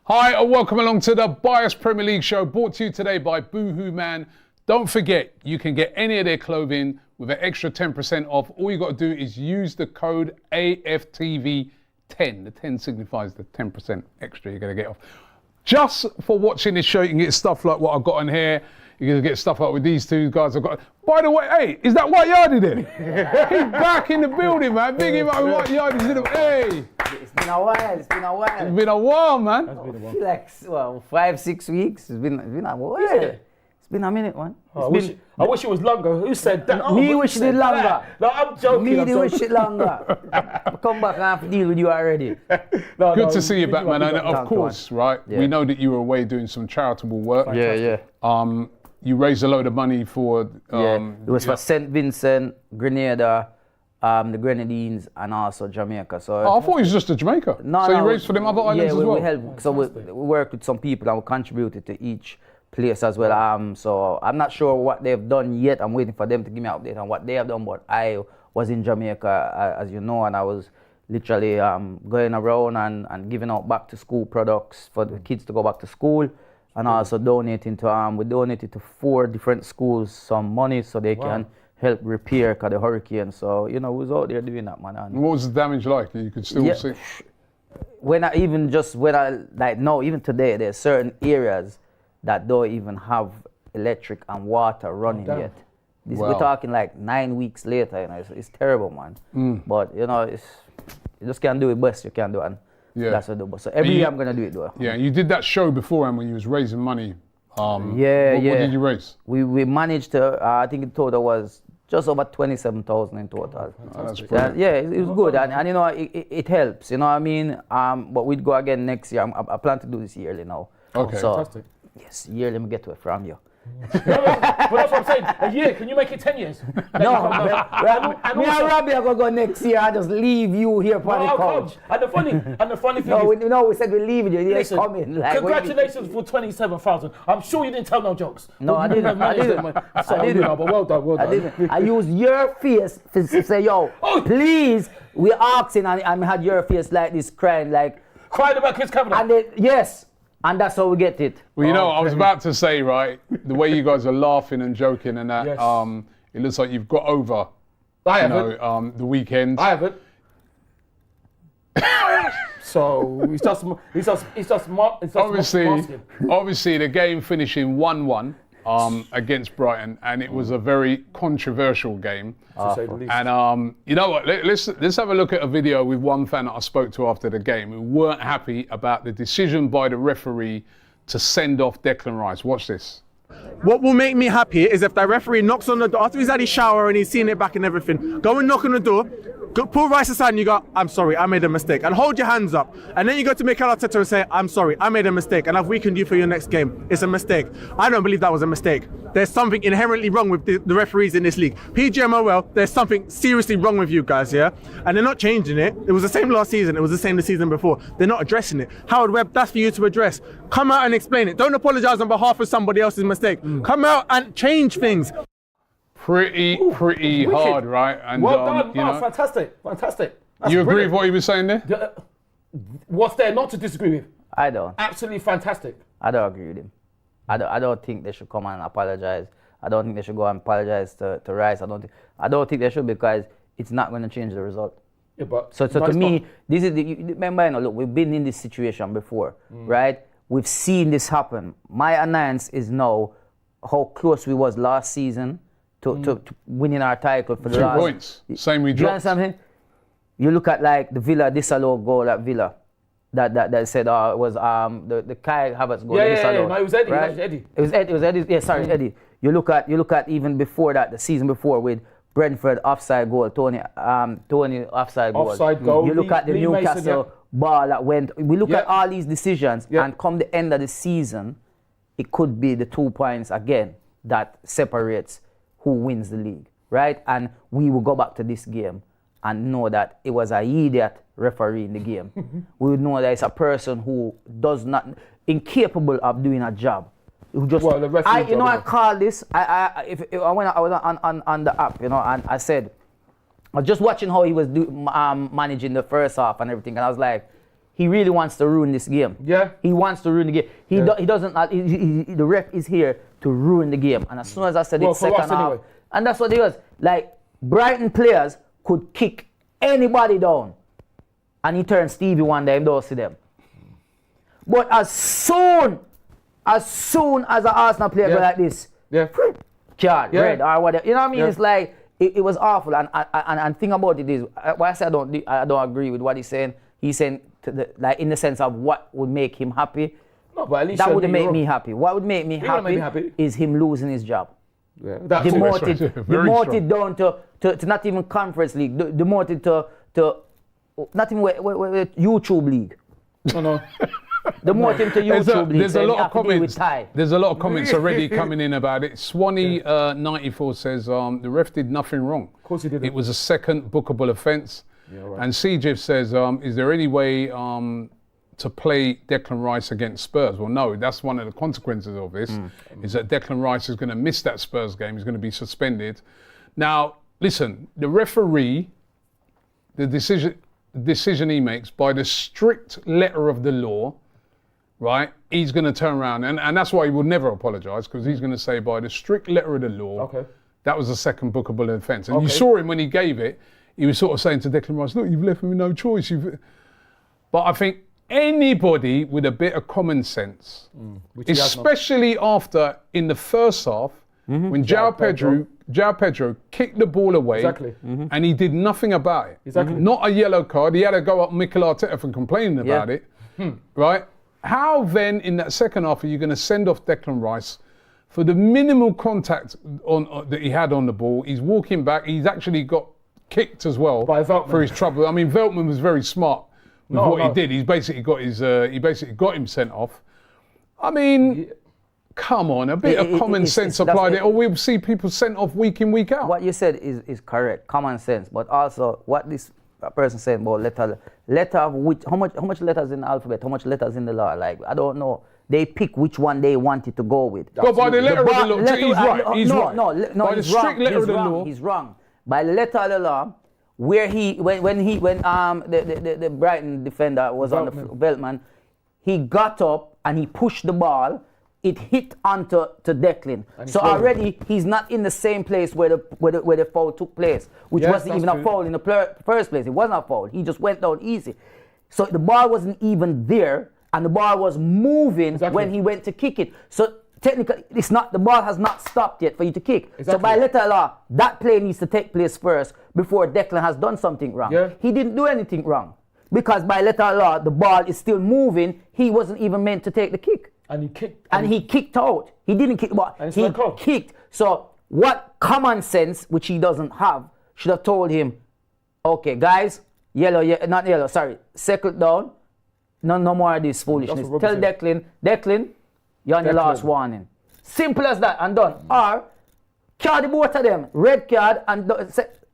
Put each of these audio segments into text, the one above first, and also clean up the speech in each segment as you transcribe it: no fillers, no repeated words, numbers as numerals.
Hi, and welcome along to the Bias Premier League show, brought to you today by boohooman. Don't forget, you can get any of their clothing with an extra 10% off. All you got to do is use the code AFTV10. The 10 signifies the 10% extra you're going to get off. Just for watching this show, you can get stuff like what I've got on here. You're going to get stuff like with these two guys I've got. By the way, hey, is that White Yardie there? He's back in the building, man. Big him up with White Yardie. Hey. It's been a while. It's been a while, man. I feel like 5-6 weeks. It's been a while. It's been a minute, man. I wish it was longer. Who said that? Me wish it longer. No, I'm joking. Me wish it longer. Come back and I have to deal with you already. Good to see you back, man. And of course, right, we know that you were away doing some charitable work. Yeah. You raised a load of money for... it was for St. Vincent, Grenada, the Grenadines, and also Jamaica. So I thought it was just to Jamaica. So you raised for them other islands as well? Yeah, we helped. So we worked with some people and we contributed to each place as well. So I'm not sure what they've done yet. I'm waiting for them to give me an update on what they have done. But I was in Jamaica, as you know, and I was literally going around and giving out back to school products for the kids to go back to school. And also donating to, we donated to 4 different schools some money so they can help repair the hurricane. So, you know, we was out there doing that, man. And what was the damage like? You could still see? Even today, there's certain areas that don't even have electric and water running yet. We're talking like 9 weeks later, you know, it's terrible, man. But, you know, you just can't do it best you can do. And that's what I do. So every year I'm going to do it, though. Yeah, you did that show beforehand when you was raising money. What did you raise? We managed to, I think the total was just over 27,000 in total. That's brilliant. It was good. And you know, it helps, you know what I mean? But we'd go again next year. I plan to do this yearly now. Okay. So, fantastic. Yes, yearly, let me get to it from you. But that's what I'm saying. A year, can you make it 10 years? No, me and Robbie are going to go next year. I just leave you here for the couch. And the funny thing is... we said we're leaving you. You're coming. Like, congratulations for 27,000. I'm sure you didn't tell no jokes. No, I didn't. I didn't. But well done. I used your face to say, yo, please, we're asking, and I had your face like this crying, like... Crying about Chris Kavanagh? And then, yes. And that's how we get it. Well, you know, I was about to say, right, the way you guys are laughing and joking and that, it looks like you've got over, the weekend. I haven't. So he's just obviously, the game finishing 1-1 against Brighton, and it was a very controversial game. To say the least. And you know what? Let's have a look at a video with one fan that I spoke to after the game who weren't happy about the decision by the referee to send off Declan Rice. Watch this. What will make me happy is if the referee knocks on the door after he's had his shower and he's seen it back and everything. Go and knock on the door, pull Rice aside and you go, I'm sorry, I made a mistake. And hold your hands up. And then you go to Mikel Merino and say, I'm sorry, I made a mistake and I've weakened you for your next game. It's a mistake. I don't believe that was a mistake. There's something inherently wrong with the referees in this league. PGMOL, there's something seriously wrong with you guys, yeah? And they're not changing it. It was the same last season. It was the same the season before. They're not addressing it. Howard Webb, that's for you to address. Come out and explain it. Don't apologise on behalf of somebody else's mistake. Come out and change things. Pretty hard, right? And well done, you know, fantastic. That's you agree brilliant. with what he was saying there? What's there not to disagree with? I don't. Absolutely fantastic. I don't agree with him. I don't think they should come and apologize. I don't think they should go and apologize to Rice. I don't think they should, because it's not going to change the result. Yeah, but so to me, this is remember, you know, look, we've been in this situation before, right? We've seen this happen. My annoyance is now how close we was last season to winning our title for the 2 last points. Same we dropped. You understand something? You look at like the Villa disallowed goal at Villa. That said it was the Kai Havertz goal. No, it was Eddie. Right? It was Eddie. Yeah, sorry, Eddie. You look at even before that, the season before with Brentford offside goal, Tony offside goal. Offside goal. You look at the Newcastle ball that went. We look at all these decisions, and come the end of the season, it could be the 2 points again that separates who wins the league, right? And we will go back to this game and know that it was an idiot referee in the game. We would know that it's a person who does not, incapable of doing a job. Who just, well, the referee I call this, when I was on the app, you know, and I said, I was just watching how he was managing the first half and everything, and I was like, he really wants to ruin this game. Yeah. He wants to ruin the game. He doesn't. The ref is here to ruin the game. And as soon as I said it, second half, anyway. and that's what it was. Like Brighton players could kick anybody down, and he turned Stevie one day and don't see them. But as soon as an Arsenal player go like this, card, red, or whatever, you know what I mean? It's like it was awful. And thing about it is, why I say I don't agree with what he's saying. He's saying like in the sense of what would make him happy. No, but at least that wouldn't make me happy. What would make me happy is him losing his job. Yeah, demoted down to not even Conference League, demoted to not even YouTube League. No. Demoted to YouTube League. There's a lot of comments. There's a lot of comments already coming in about it. Swanee 94 says the ref did nothing wrong. Of course he didn't. It was a second bookable offence. Yeah, right. And CJIF says, is there any way to play Declan Rice against Spurs? Well, no, that's one of the consequences of this, is that Declan Rice is going to miss that Spurs game. He's going to be suspended. Now, listen, the referee, the decision he makes by the strict letter of the law, right, he's going to turn around, and that's why he will never apologise, because he's going to say by the strict letter of the law, that was a second bookable offence. And you saw him when he gave it, he was sort of saying to Declan Rice, look, you've left me with no choice. But I think anybody with a bit of common sense, especially after in the first half, when João Pedro kicked the ball away and he did nothing about it. Not a yellow card. He had to go up Mikel Arteta for complaining about it. Right? How then in that second half are you going to send off Declan Rice for the minimal contact that he had on the ball? He's walking back. He's actually got kicked as well for his trouble. I mean, Veltman was very smart with what he did. He's basically got him sent off. I mean, come on, a bit of common sense applied there, or we'll see people sent off week in, week out. What you said is correct, common sense, but also what this person said about letter of which, how much letters in the alphabet, how much letters in the law? Like, I don't know. They pick which one they wanted to go with. But by the letter of the law, he's right. He's right. No, by the strict letter of the law, he's wrong. By the letter of the law, where when the Brighton defender was on the Veltman, he got up and he pushed the ball. It hit onto Declan. So already he's not in the same place where the foul took place, which wasn't even a foul in the first place. It wasn't a foul. He just went down easy. So the ball wasn't even there, and the ball was moving when he went to kick it. So technically, the ball has not stopped yet for you to kick. So by letter of law, that play needs to take place first before Declan has done something wrong. He didn't do anything wrong, because by letter of law, the ball is still moving. He wasn't even meant to take the kick. And he kicked. And he kicked out. He didn't kick the ball. He kicked. So what common sense, which he doesn't have, should have told him, okay, guys, not yellow, sorry, settle down. No more of this foolishness. Tell Declan, you're on your last warning. Simple as that, and done. Or card the both of them, red card, and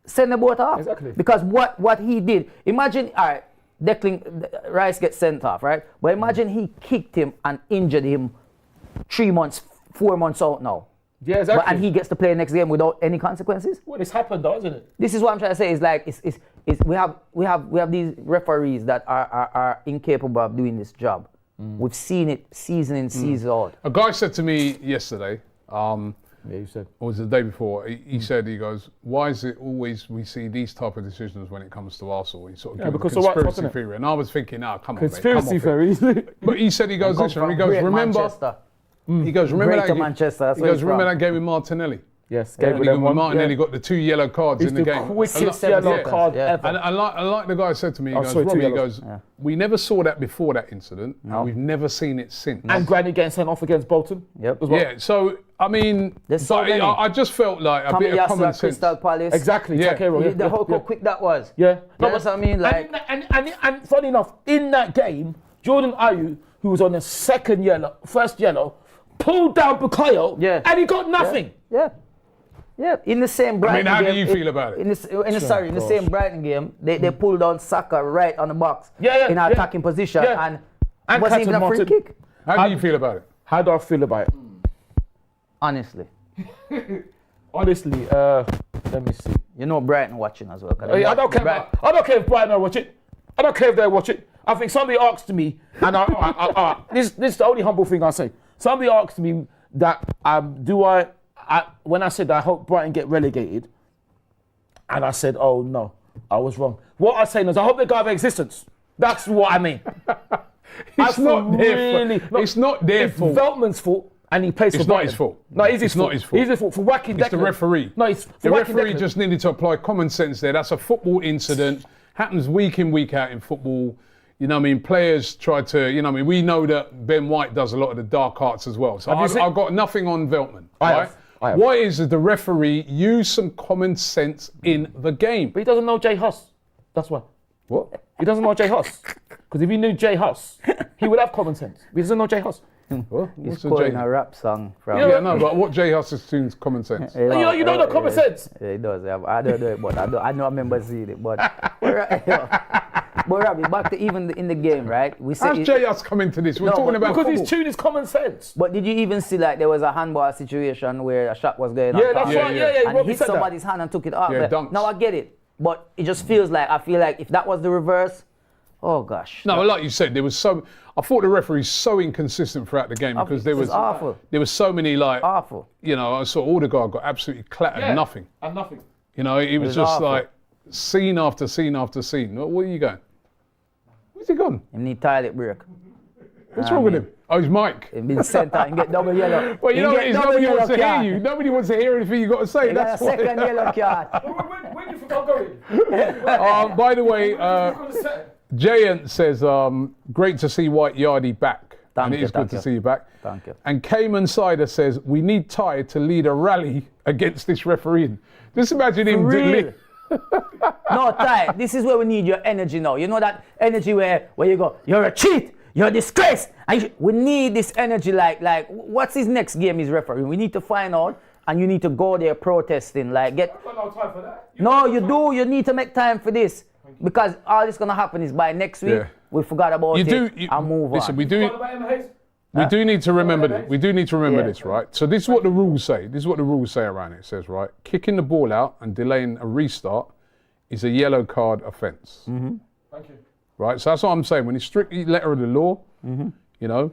send the both off. Because what he did, imagine, all right, Declan Rice gets sent off, right? But imagine he kicked him and injured him 3 months, 4 months out now. Yeah, exactly. And he gets to play next game without any consequences. Well, it's happened, though, isn't it? This is what I'm trying to say. Is like we have these referees that are incapable of doing this job. We've seen it season in, season out. A guy said to me yesterday, you said. Or was it the day before, he goes, why is it always we see these type of decisions when it comes to Arsenal? He sort of gave because a conspiracy theory. And I was thinking, come on, conspiracy theory. But he said, remember that game with Martinelli? Yes, Martinelli got the 2 yellow cards in the game. Quickest yellow card ever. And I like the guy said to me, he goes, we never saw that before that incident, and we've never seen it since. And Granny getting sent off against Bolton. Yep. As well. Yeah, so, I mean, I just felt like a bit of common sense. Crystal Palace. Exactly, how quick that was. Yeah. No, but I mean, like... And funny enough, in that game, Jordan Ayew, who was on the first yellow, pulled down Bukayo, and he got nothing. Yeah, in the same Brighton game. I mean, how do you feel about it? In the same Brighton game, they pulled down Saka right on the box in our attacking position, and it wasn't even a free kick. How do you feel about it? How do I feel about it? Honestly, let me see. You know Brighton watching as well. I don't care if Brighton are watching. I don't care if they watch it. I think somebody asked me, and this is the only humble thing I say. Somebody asked me that when I said I hope Brighton get relegated, and I said, oh no, I was wrong. What I'm saying is I hope they go out of existence. That's what I mean. It's not their fault. It's not their fault. It's Veltman's fault, and he plays for Brighton. It's not his fault. No, it is his fault. Not his fault. It's his fault for whacking Declan. It's the referee. No, it's the referee just needed to apply common sense there. That's a football incident. Happens week in, week out in football. You know what I mean? Players try to, you know what I mean? We know that Ben White does a lot of the dark arts as well. So I've got nothing on Veltman. I have. What is the referee use some common sense in the game? But he doesn't know Jay Huss. That's why. What? He doesn't know Jay Huss. Because if he knew Jay Huss, he would have common sense. But he doesn't know Jay Huss. What? He's quoting a rap song from... Yeah, no, but what Jay Huss assumes common sense? You don't know common sense. Yeah, he does. I don't know it, but I know I remember seeing it. But Robbie, back to even in the game, right? How's Jay Huss come into this? We're talking about because football. his tune is common sense. But did you even see like there was a handball situation where a shot was going on? Yeah, that's right. Yeah. And he hit somebody's hand and took it off. Yeah, dunks. Now I get it. But it just feels like, I feel like if that was the reverse, oh gosh. No, like you said, I thought the referee's so inconsistent throughout the game because there was awful. There was so many awful. You know, I saw Odegaard got absolutely clattered, nothing. And nothing. You know, it was just awful. like scene after scene after scene. Where are you going? Where's he gone? He need toilet break. What's wrong with him? Oh, he's Mike. He's been sent out and get double yellow. Well, you know what it is? Nobody wants to hear you. Nobody wants to hear anything you got to say. That's why. Second yellow card. When do you think I'm going? By the way, Jayant says, great to see White Yardie back. And it is good to see you back. Thank you. And Cayman Cider says, we need Ty to lead a rally against this refereeing. Just imagine him. Really? No, Ty, this is where we need your energy now. You know that energy where you go, you're a cheat, you're a disgrace. And we need this energy like, what's his next game he's refereeing? We need to find out, and you need to go there protesting. I've got no time for that. You do. You need to make time for this. Because all that's going to happen is by next week, we forgot about it and move on. We do need to remember this. We do need to remember this, right? So this is what the rules say. This is what the rules say around it. It says, right, kicking the ball out and delaying a restart is a yellow card offence. Mm-hmm. Thank you. Right, so that's what I'm saying. When it's strictly letter of the law, you know,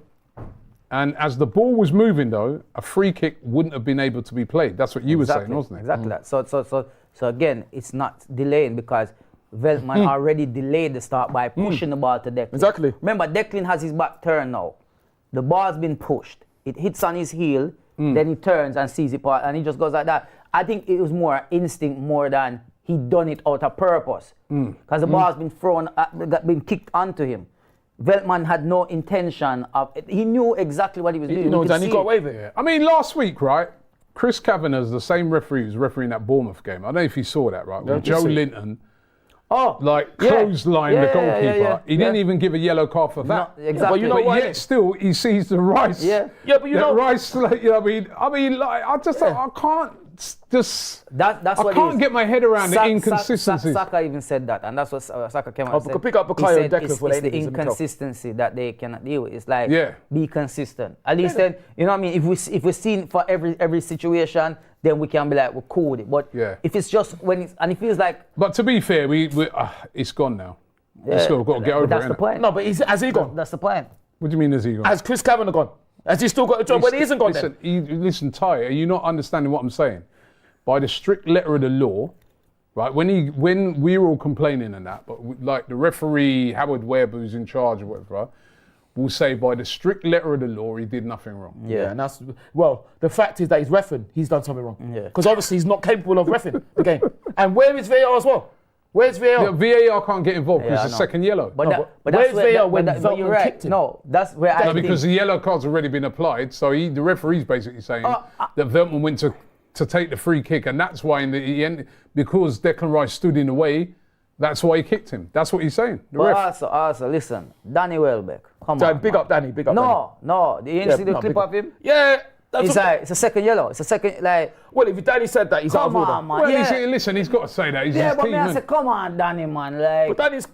and as the ball was moving though, a free kick wouldn't have been able to be played. That's what you were saying, wasn't it? Exactly that. So again, it's not delaying because Veltman already delayed the start by pushing the ball to Declan. Exactly. Remember, Declan has his back turned now. The ball's been pushed. It hits on his heel, then he turns and sees it, and he just goes like that. I think it was more instinct more than he done it out of purpose. Because the ball's been thrown, been kicked onto him. Veltman had no intention of it. He knew exactly what he was doing. And he got away with it. Yeah. I mean, last week, right, Chris Kavanagh's the same referee who was refereeing that Bournemouth game. I don't know if you saw that, right? With Joe Linton. Clothesline the goalkeeper. He didn't even give a yellow card for that. No, exactly. But you know what? Yet still, he sees the Rice. Yeah, but you know, Rice. Like, you know, I mean, like, I can't just. That's what I can't get my head around the inconsistencies. Saka even said that, and that's what Saka came out and said. Pick up Bukayo and Declan for it's the inconsistency that they cannot deal with. It's like be consistent. At least then, you know what I mean. If we're seeing for every situation, then we can be like we're cool with it. But if it's just when it's and it feels like. But to be fair, it's gone now. We've got to get over it. That's the point. No, but has he gone? That's the point. What do you mean has he gone? Has Chris Kavanagh gone? Has he still got a job when he isn't gone then? Listen, Ty, are you not understanding what I'm saying? By the strict letter of the law, right? When we were all complaining and that, but like the referee Howard Webb, who's in charge or whatever, will say by the strict letter of the law, he did nothing wrong. Yeah, and that's the fact is that he's reffing. He's done something wrong. Yeah. Because obviously he's not capable of reffing the game. And where is VAR as well? Where's VAR? VAR can't get involved because it's a second yellow. But where's VAR when you're right. kicked him? No, that's where I think. Because the yellow card's already been applied, so the referee's basically saying that Veltman went to take the free kick, and that's why in the end, because Declan Rice stood in the way, that's why he kicked him. That's what he's saying. Also, listen, Danny Welbeck, come on. Big up Danny, big up Danny. No, you didn't see the clip of him? Yeah. It's a second yellow. It's a second, like... Well, if Danny said that, he's out of order. Come on, man. Well, listen, he's got to say that. He's his team, I said, come on, Danny, man. Like, but Danny's...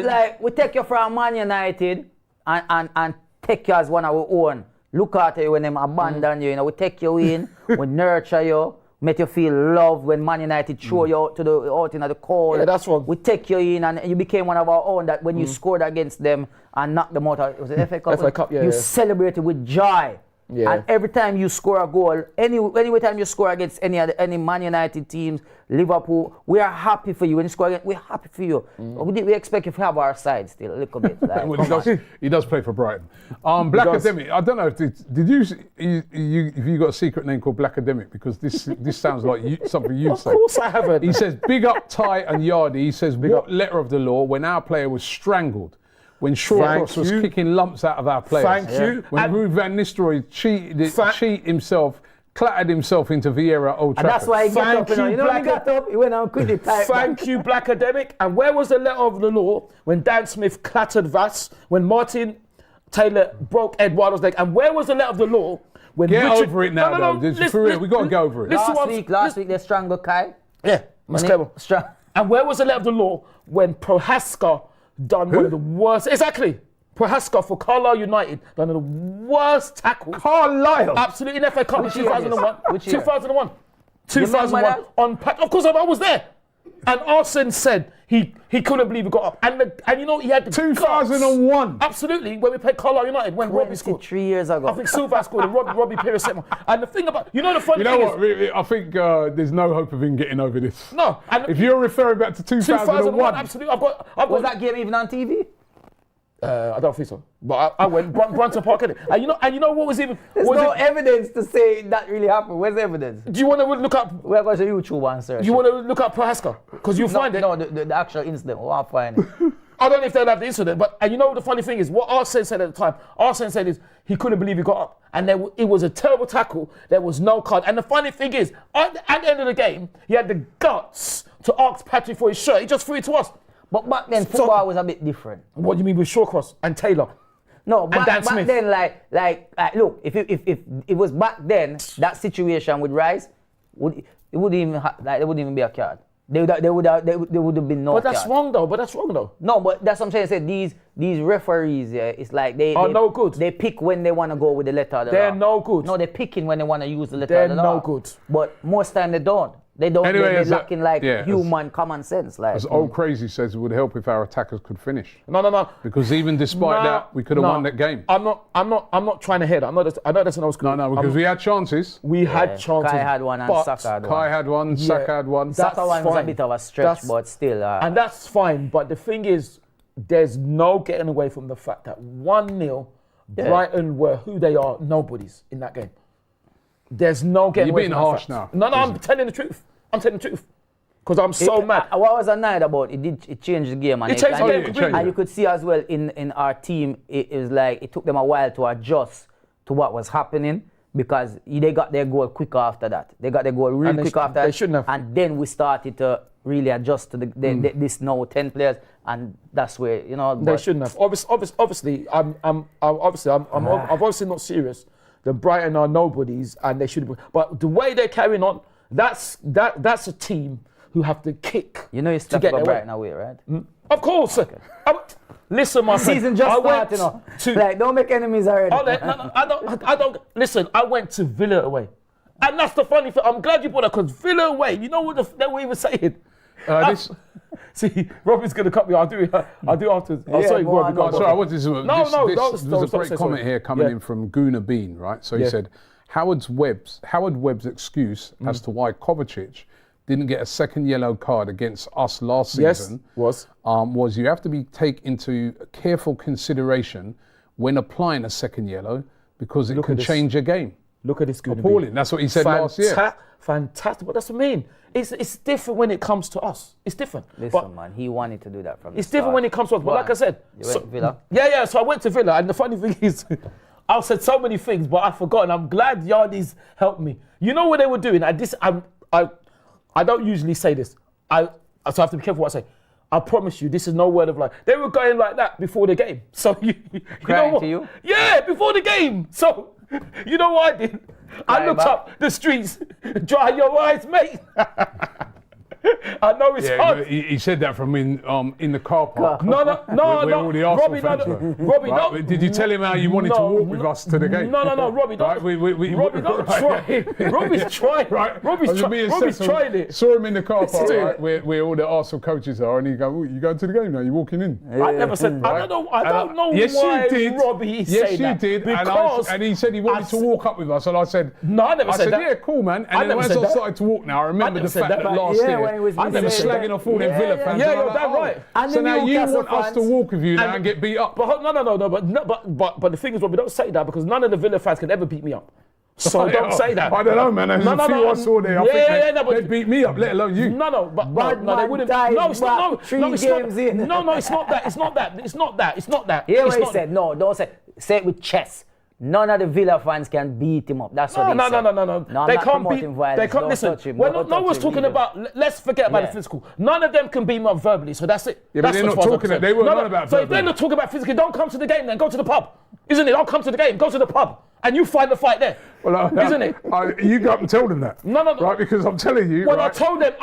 like, we take you from Man United and take you as one of our own. Look at you when them abandon you, we take you in, we nurture you, make you feel loved when Man United throw you out out into the cold. Yeah, that's wrong. We take you in and you became one of our own that when you scored against them and knocked them out, it was the FA Cup. FA Cup, you celebrated with joy. Yeah. And every time you score a goal, any time you score against any Man United teams, Liverpool, we are happy for you. When you score against, we're happy for you. We expect you to have our side still a little bit. Like, Well, he does play for Brighton. Black Academic. I don't know if did you got a secret name called Black Academic, because this sounds like something you say. Of course I haven't. He says big up Ty and Yardy. He says what letter of the law when our player was strangled. When Shawcross was kicking lumps out of our players. Thank you. When Ruud van Nistelrooy cheat himself, clattered himself into Vieira Old Trafford. and that's why he got up. You know, when he got up, he went on quickly. Thank you, Black Academic. And where was the letter of the law when Dan Smith clattered Vass, when Martin Taylor broke Eduardo's leg? And where was the letter of the law when Get Richard... over it now, though. This is for real. We got to go over it. Last week they strangled Kai. Yeah, that's clever. And where was the letter of the law when Prohaska done one of the worst... Exactly. Prohaska for Carlisle United done one of the worst tackles. Carlisle? Absolutely, in FA Cup in 2001. Which year? 2001. remember 2001 that? on patch. Of course, I was there. And Arsene said he couldn't believe he got up. And you know, he had the 2001. guts. Absolutely, when we played Carlisle United, when Robbie scored. 3 years ago. I think Silva scored and Robbie Pierce set one. And the thing about, you know the funny You know thing what? Really, I think there's no hope of him getting over this. No. And If you're referring back to 2001, absolutely. I've got Was that game even on TV? I don't think so. But I went Brunton Park, innit? And you know what was even... There's no evidence to say that really happened. Where's the evidence? Do you want to look up... We're going to YouTube and search. You want to look up Prohaska? Because you'll find it. No, the actual incident. We'll find it. I don't know if they'll have the incident, but and you know what the funny thing is? What Arsene said at the time, Arsene said is he couldn't believe he got up. And it was a terrible tackle. There was no card. And the funny thing is, at the end of the game, he had the guts to ask Patrick for his shirt. He just threw it to us. But back then, football was a bit different. What do you mean with Shawcross and Taylor? No, Dan back Smith. then, like, look, if it was back then, that situation with Rice, it wouldn't even there wouldn't even be a card. There would have been no. But that's card. wrong though. No, but that's what I'm saying. I said these referees, yeah, it's like they no good. They pick when they want to go with the letter of the law. They're no good. No, they're picking when they want to use the letter They're of the law. no good. But most time they don't. They don't. Anyway, they're lacking human common sense. Like as Old Crazy says, it would help if our attackers could finish. No. Because even despite that, we could have won that game. I'm not trying to hear that. I know that's an old school. No, because we had chances. We had chances. Kai had one and Saka had one. Kai had one, Saka had one. Saka one was a fine. bit of a stretch, but still. And that's fine. But the thing is, there's no getting away from the fact that 1-0, Brighton were who they are, nobodies in that game. There's no getting away from that. You're being harsh fact. now. No, I'm telling the truth. Because I'm so mad. What I was annoyed about it changed the game. And It changed the game completely. And you could see as well in our team, it was like it took them a while to adjust to what was happening because they got their goal quick after that. They got their goal really quick after that. They shouldn't have. And then we started to really adjust to this now 10 players, and that's where They shouldn't have. Obviously, I'm obviously not serious. The Brighton are nobodies, and they should be. But the way they're carrying on, that's a team who have to kick. You know you're stuck about Brighton away, right? Of course. Okay. Listen, my friend. Season just started, like, don't make enemies already. I don't. Listen, I went to Villa away. And that's the funny thing. I'm glad you brought that because Villa away, you know what they were even saying? See, Robbie's going to cut me. I'll do after. Sorry, Robbie. Sorry, I wanted to. There's a great comment sorry. here coming in from Guna Bean, right? So he said, Howard Webb's excuse as to why Kovacic didn't get a second yellow card against us last season was you have to take into careful consideration when applying a second yellow because it can change a game. Look at this Guna Bean. Appalling. That's what he said last year. Fantastic. But that's what I mean. It's different when it comes to us. It's different. Listen, man, he wanted to do that from the It's different when it comes to us. But like I said... You went to Villa? Yeah. So I went to Villa. And the funny thing is, I said so many things, but I've forgotten. I'm glad Yardi's helped me. You know what they were doing? I don't usually say this. So I have to be careful what I say. I promise you, this is no word of lie. They were going like that before the game. So you know what? To you? Yeah, before the game. So you know what I did? I looked up the streets. Dry your eyes, mate. I know it's Yeah, hard. he said that from in the car park. No, Where all the Arsenal Robbie, fans were. Robbie, Right, no. but did you tell him how you wanted to walk with us to the game? No, Robbie, Right, Robbie, don't try. Robbie's trying. Right, Robbie's trying it. Saw him in the car park, Yeah. right, where all the Arsenal coaches are, and he go, "Oh, you going to the game now? You walking in?" I never said. I don't know Yes, why you did. Robbie is Yes, saying you that. did. Because And he said he wanted to walk up with us, and I said, No, I never I said said, that. yeah, cool, man. I And then never as said I that. started to walk now, I remember never the said fact that. that last Yeah, year, when he was I never saying slagging that. off all them Villa fans. Yeah, and I'm you're like, damn oh. right. And So the now you Newcastle want us to fans- walk with you now and get beat up. But but the thing is, Robbie, don't say that because none of the Villa fans can ever beat me up. So don't say that. I don't know, man. There's a few I saw there. I think they but beat me up, let alone you. No, but Bad no, they man wouldn't. died No, it's not. back 3 It's games not. in. No, it's not that. It's not that. It's not that. It's not that. Hear It's what he not- said? No, don't say it with chest. None of the Villa fans can beat him up. That's what he said. No. No, I'm They not can't beat. promoting violence. They can't Don't listen. touch him. Well, Don't no touch one's him talking either. about. Let's forget about Yeah. the physical. None of them can beat me up verbally. So that's it. Yeah, but That's they're as not far as I'm talking. concerned. They weren't No, on about So if verbally. they're not talking about physically, don't come to the game then. Go to the pub, isn't it? Don't come to the game. Go to the pub, and you find the fight there. Well, Isn't it? You got to tell them that. No. Right, because I'm telling you. Well, right, I told them.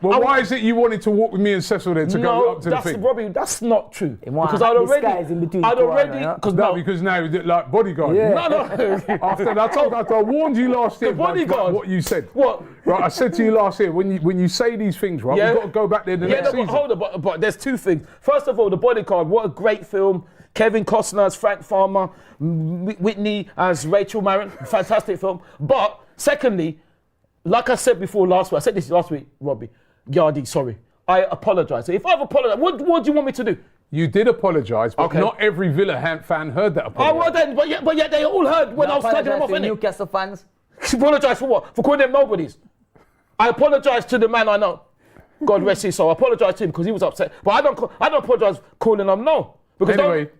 Well, why is it you wanted to walk with me and Cecil then to go up to the that's thing? Robbie. That's not true. want Because I'd already. disguise in between I'd two already. others, yeah? Because No, because now like bodyguard. Yeah. No. After I warned you last year. The bodyguard. What you said. What? Right, I said to you last year when you say these things, right? Yeah. We've got to go back there the Yeah, next no, season. but hold on, but there's two things. First of all, The Bodyguard, what a great film. Kevin Costner as Frank Farmer, Whitney as Rachel Marin, fantastic film. But secondly, like I said before last week, I said this last week, Robbie, Yardy, sorry. I apologise. If I've apologised, what do you want me to do? You did apologise, but Okay. not every Villa fan heard that Oh, apology. well then, but yet they all heard when I was slagging them off, to innit? Newcastle fans. Apologise for what? For calling them nobodies. I apologise to the man I know. God rest his soul. I apologise to him because he was upset. But I don't apologise calling them no. Because Anyway,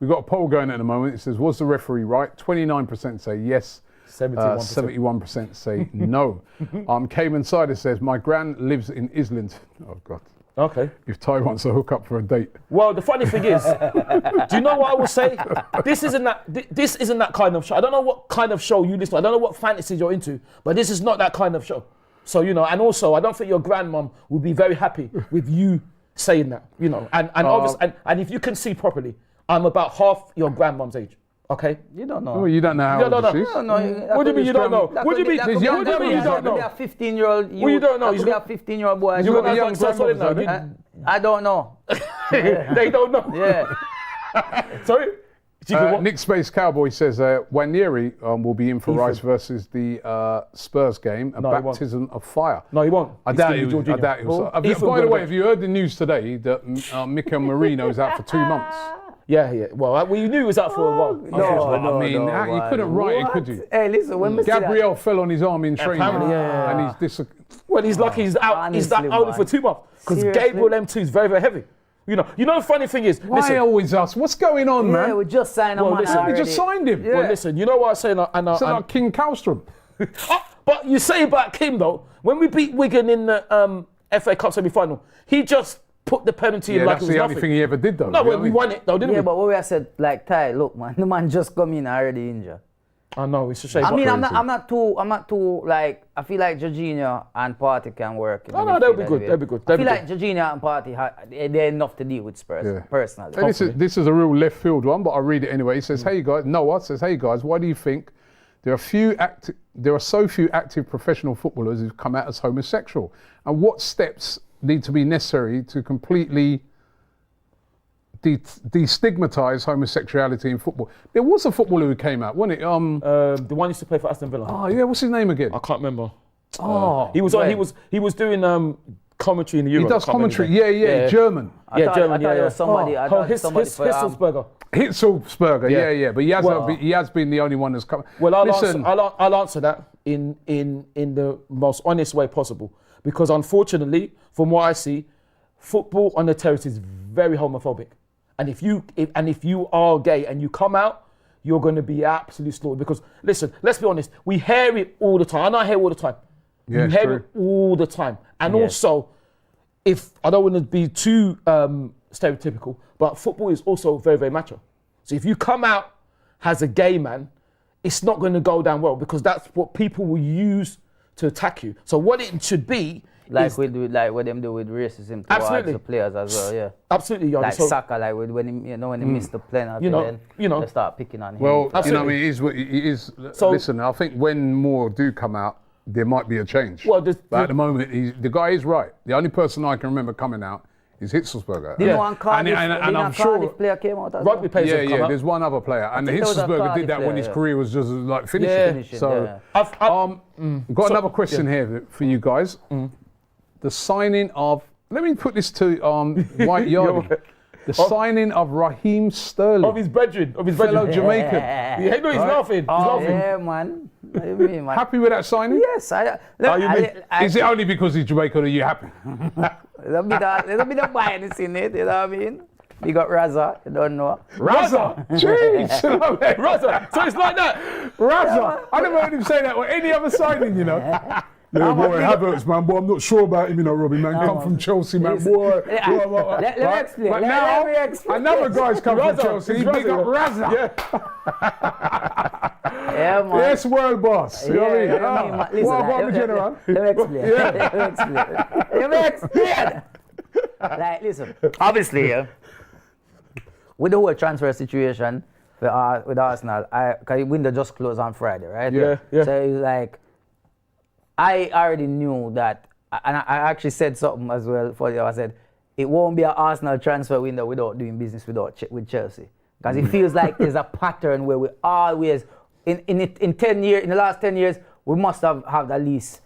we've got a poll going at the moment. It says, was the referee right? 29% say yes. 71%. 71% say no. Cayman Cider says, my gran lives in Islington. Oh, God. Okay. If Ty wants to hook up for a date. Well, the funny thing is, do you know what I will say? This isn't that kind of show. I don't know what kind of show you listen to. I don't know what fantasies you're into, but this is not that kind of show. So, and also, I don't think your grandmom will be very happy with you saying that, And obviously, and if you can see properly, I'm about half your grandmom's age. Okay? You don't know. Oh, you don't know how You don't old know. she is. No, What do you mean you don't know? What do you mean? That could What be do you mean you don't That could be know? a 15-year-old. Well, you don't know. That could be a 15-year-old boy. You got a a young young solid now. grandmother, I don't know. They don't know. Yeah. Sorry? Nick Space Cowboy says Waneri will be in for Rice versus the Spurs game, a No, he won't. baptism of fire. No, he won't. I He's doubt gonna it. be Jorginho. I doubt it. Well, By Ethan the will way, go. have you heard the news today that Mikel Merino is out for 2 months? Yeah. Well, we knew he was out for a while. No, I mean, you couldn't write it, could you? Hey, listen, when we see that- Gabriel fell on his arm in training, Apparently, yeah. and he's Well, he's lucky he's out. He's Honestly, out man. for 2 months because Seriously? Gabriel M2 is very, very heavy. You know the funny thing is, Why listen. always us? What's going on, Yeah, man? we just signed a Well, man listen, we We already. just signed him. Yeah. Well, listen. You know what I say, It's like King Kallstrom. but you say about Kim though, when we beat Wigan in the FA Cup semi-final, he just put the penalty in Yeah, like that's it was the nothing. only thing he ever did, though. No, you know but what I we mean? won it though, didn't Yeah, we? but what we said, like, Ty, look, man, the man just come in already injured. I know it's a shame. I mean, but- I'm not too like. I feel like Jorginho and Partey can work. Oh, no, they'll be good. They'll be good. I They'll feel be like Jorginho and Partey, they're enough to deal with Spurs Yeah. personally. And this is a real left field one, but I'll read it anyway. He says, "Hey guys, Noah says, hey guys, why do you think there are so few active professional footballers who've come out as homosexual, and what steps need to be necessary to completely destigmatise homosexuality in football?" There was a footballer who came out, wasn't it? the one used to play for Aston Villa. Oh yeah, what's his name again? I can't remember. Oh, He was doing commentary in the Euro. He does I can't remember commentary. his name. Yeah, German. I thought German, it was somebody. I thought it was somebody for, Hitzelsberger. Hitzelsberger. Yeah. Yeah. But he has been the only one that's come. Well, Listen, I'll answer that in the most honest way possible, because unfortunately, from what I see, football on the terrace is very homophobic, and if you are gay and you come out, you're going to be absolutely slaughtered. Because listen, let's be honest, we hear it all the time, and I hear it all the time. Yeah, you it's hear true. it all the time, and also, if I don't want to be too stereotypical, but football is also very, very macho. So if you come out as a gay man, it's not going to go down well, because that's what people will use to attack you. So what it should be Like is we do, like what them do with racism towards Absolutely. the players as well, yeah. absolutely young. Like So, soccer, like when he missed the penalty, then they start picking on him. Well, Absolutely. you know, what I mean, it is what it is. So- Listen, I think when more do come out, there might be a change. Well, but at the moment, the guy is right. The only person I can remember coming out is Hitzelsberger. Didn't one Cardiff, and didn't I'm a sure. Cardiff player came out as rugby well? players have come out. There's one other player, and think there was a Hitzelsberger Cardiff did that when player, his yeah. career was just like finishing. Yeah. Finishing, So yeah. I've got another question here for you guys. The signing of, let me put this to White Yardie. The signing of Raheem Sterling, Of his brethren. fellow Jamaican. Yeah, no, he's laughing. He's Oh, laughing. yeah, man. What do you mean, man? Happy with that signing? Yes, Is it only because he's Jamaican or are you happy? There's a bit of bias in it, you know what I mean? You got Raza, you don't know. Raza! Jeez! You know what I mean? Raza. So it's like that. Raza! I never heard him say that or any other signing, you know. Yeah, boy, Havertz, man, boy, I'm not sure about him, you know, Robbie, man. Come from Chelsea, man, boy. Let me explain. But Let now, me explain. another guy's come from Raza, Chelsea. it's Big up Raza, Raza. Yeah, man. Yes, world boss. You know what I mean? Yeah, listen, Well, what, General? let me explain. Let me explain. Like, listen, obviously, yeah, with the whole transfer situation with Arsenal, because the window just closed on Friday, right? Yeah. So it's like, I already knew that, and I actually said something as well for you. I said, it won't be an Arsenal transfer window without doing business with Chelsea. Because it feels like there's a pattern where we always, in the last 10 years, we must have at least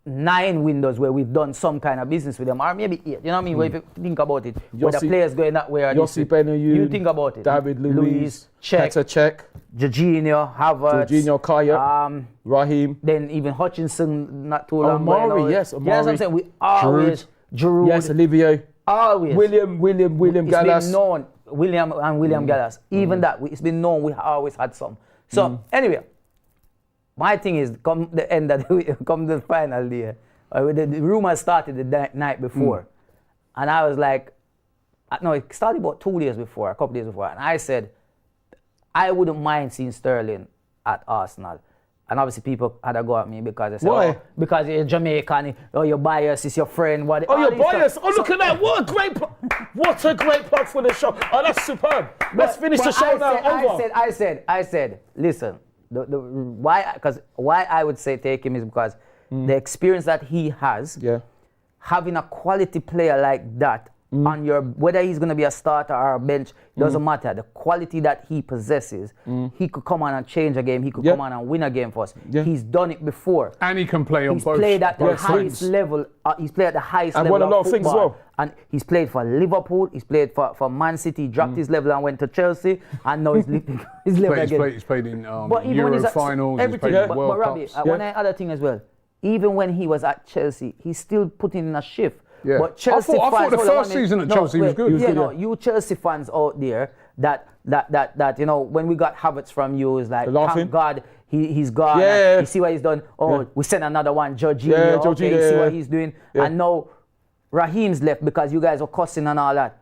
9 windows where we've done some kind of business with them, or maybe 8. You know what I mean? Where if you think about it, where the players going that way. Yossi Benayoun, you think about it. David Luiz, Cech, Cech, Jorginho, Havertz, Jorginho, Kaya, Raheem. then even Hutchinson not too long ago. Omari, yes, You know what I'm Omari. saying? We always, Giroud, Yes, Olivier. always. William It's Gallas. been known, William Gallas, even that, it's been known we always had some. So anyway, my thing is, come the end of come the final day, the rumor started the night before, and I was like, no, it started about 2 days before, a couple days before, and I said, I wouldn't mind seeing Sterling at Arsenal. And obviously people had to go at me because they said, Why? oh, because you're Jamaican, or you're biased, it's your friend. What, Oh, all you're these stuff. biased. Oh, look at that. What a great plug for the show. Oh, that's superb. Let's finish the show now. Over. I said, listen, why I would say take him is because the experience that he has, having a quality player like that on your, whether he's going to be a starter or a bench, doesn't matter. The quality that he possesses, he could come on and change a game. He could come on and win a game for us. He's done it before. And he can play on He's both. played at the both highest sides. level. He's played at the highest And level won a lot of of things as football. well. And he's played for Liverpool. He's played for Man City. He dropped his level and went to Chelsea. And now he's lifting his level again. He's played in But even when Euro he's at finals, he's played everything. in World But Robbie, Cups. one other thing as well. Even when he was at Chelsea, he's still putting in a shift. Yeah. But Chelsea I thought fans, the hold on first 1 minute. season at Chelsea was good. You Chelsea fans out there that you know, when we got Havertz from you, it's like, thank God he's gone. Yeah. You see what he's done. Oh, we sent another one, Jorginho. Yeah, Okay, Jorginho, you see yeah. what he's doing. Yeah. And now Raheem's left because you guys are cussing and all that.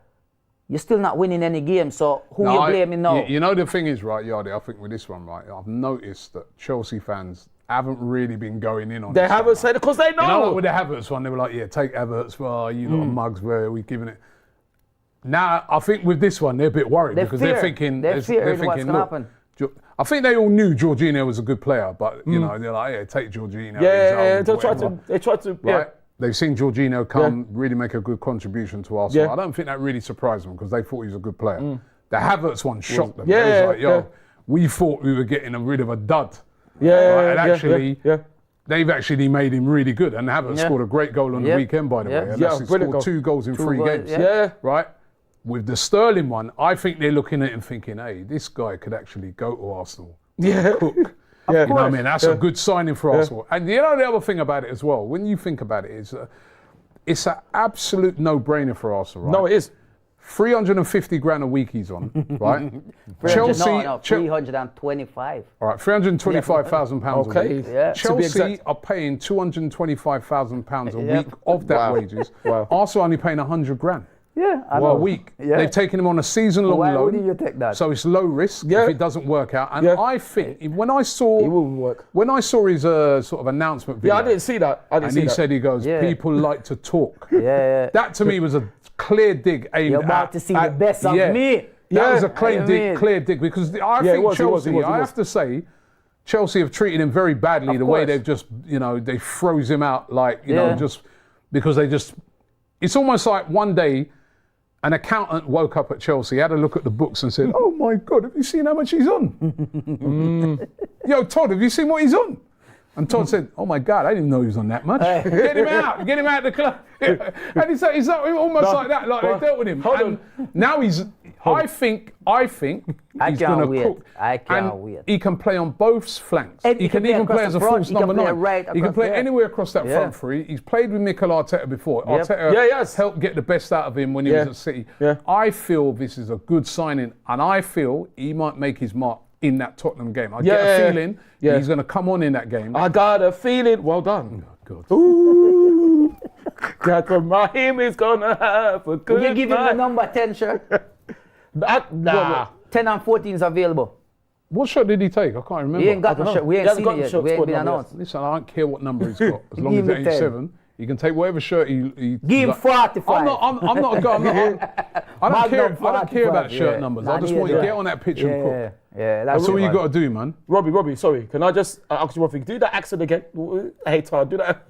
You're still not winning any games, so who you blaming now? You know, the thing is, right, Yardie, I think with this one, right, I've noticed that Chelsea fans haven't really been going in on They this haven't one, said it because they know. You know, like with the Havertz one, they were like, yeah, take Havertz, well, you lot of mugs, where we've given it. Now, I think with this one, they're a bit worried because they're thinking, what's going to happen. I think they all knew Jorginho was a good player, but, you know, they're like, yeah, take Jorginho. Yeah, he's old, they tried to, right? They've seen Jorginho come, really make a good contribution to Arsenal. Yeah. I don't think that really surprised them because they thought he was a good player. The Havertz one shocked them. Yeah, It was like, yo, yeah. we thought we were getting rid of a dud. Yeah, Right? And yeah, actually, yeah. they've actually made him really good. And Havertz scored a great goal on the weekend, by the way. And Yeah, actually brilliant scored goal. 2 goals in 3 goals, games. Yeah. Right? With the Sterling one, I think they're looking at him thinking, hey, this guy could actually go to Arsenal. Yeah. Cook. Yeah. You know what I mean? That's a good signing for Arsenal. And you know the other thing about it as well, when you think about it, is it's an absolute no-brainer for Arsenal, right? No, it is. 350 grand a week he's on, right? Chelsea, 325. all right, 325,000 pounds a Okay. week. Yeah. To be Chelsea exact. are paying 225,000 pounds a week of that Wow. wages. Wow. Arsenal only paying 100 grand. Yeah, I a know. week. Yeah. They've taken him on a season-long Why loan. wouldn't you take that? So it's low risk Yeah. if it doesn't work out. And Yeah. I think when I saw It wouldn't work. when I saw his sort of announcement video, Yeah, I didn't see that. and he said he goes, Yeah. people like to talk. Yeah. That to me was a clear dig aimed You're at. about to see the best of me. That was a Yeah. clear dig because I Yeah, it think was, it was, Chelsea. it was, it I was. have to say, Chelsea have treated him very badly. Of The way course. they've just, they froze him out, like Yeah. just because they just. It's almost like one day, an accountant woke up at Chelsea, had a look at the books and said, "Oh my God, have you seen how much he's on? Yo, Todd, have you seen what he's on?" And Todd said, "Oh my God, I didn't know he was on that much. Get him out of the club." And it's almost like that, like they dealt with him. Hold And now he's. I think he's can't going to wait. cook. I can't and wait. he can play on both flanks. And He can even across play as the a front. false He can number play 9. right He can across play there. anywhere across that Yeah. front three. He's played with Mikel Arteta before. Yep. Arteta Yeah, yes. helped get the best out of him when he Yeah. was at City. Yeah. I feel this is a good signing, and I feel he might make his mark in that Tottenham game. I get a feeling he's going to come on in that game. I got a feeling. Well done. God. Ooh. That Raheem is gonna have a good We can give him the night. number 10 shirt. Nah. 10 and 14 is available. What shot did he take? I can't remember. He ain't got don't no know. shirt. We He ain't hasn't seen got it the yet. shirt We ain't squad been number yet. announced. Listen, I don't care what number he's got. As long Give as him it the ain't 10. 7. He can take whatever shirt he Give him like. 45. I'm not a guy. I don't care. Magnum I don't care about 45, shirt yeah. numbers. Nah, I just neither want you to do I. get on that pitch and cook. Yeah, That's all you fine. got to do, man. Robbie, sorry. Can I just ask you one thing? Do that accent again. Hey, Todd, do that.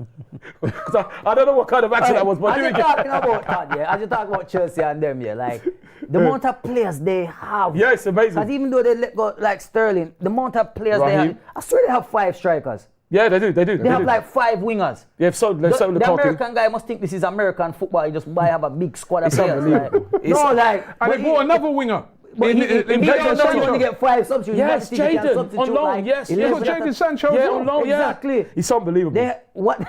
'Cause I don't know what kind of accent that was, but do it As you're again. talking about that, yeah, as you talk about Chelsea and them, yeah, like the amount of players they have. Yeah, it's amazing. Because even though they let go like Sterling, the amount of players they Raheem. have, I swear they have 5 strikers. Yeah, they do. They have like 5 wingers. They've sold The Lukaku. American guy must think this is American football. He just buy have a big squad of It's players. Like, unbelievable. no, like, And but they bought another winger. But he in doesn't Sancho. only get 5 substitutes. Yes, You might think he can Jaden, substitute on loan, like yes. You've 11 got at a- Jadon Sancho. Yeah, as on well. loan, yeah. Exactly. It's unbelievable. They what?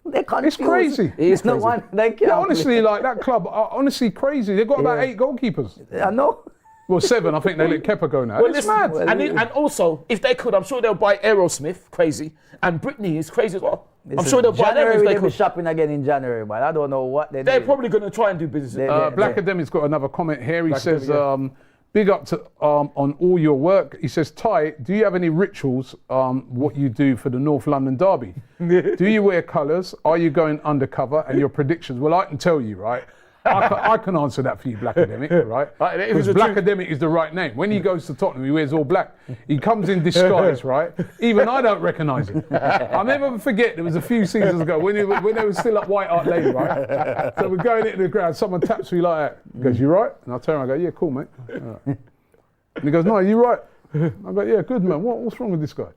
They confused. crazy. It is No crazy. one. They can't Yeah, honestly, like that club are honestly crazy. They've got about Yeah. 8 goalkeepers. I know. Well, 7. I think they let Kepa go now. Well, It's listen, mad. and also, if they could, I'm sure they'll buy Aerosmith, crazy, and Britney is crazy as well. I'm sure they'll buy them January if they they'll be could. shopping again in January, but I don't know what they They're do. probably going to try and do business. Black Academic's got another comment here. He Black says, Academic, big up to on all your work. He says, Ty, do you have any rituals, what you do for the North London Derby? Do you wear colours? Are you going undercover? And your predictions? Well, I can tell you, right? I can answer that for you, Black Academic, right? It was Because a Black truth. Academic is the right name. When he goes to Tottenham, he wears all black. He comes in disguise, right? Even I don't recognise him. I'll never forget, there was a few seasons ago when they were still at White Hart Lane, right? So we're going into the ground, someone taps me like that. He goes, you right? And I turn around and go, yeah, cool, mate. All right. And he goes, no, you right? I go, yeah, good, man. What's wrong with this guy?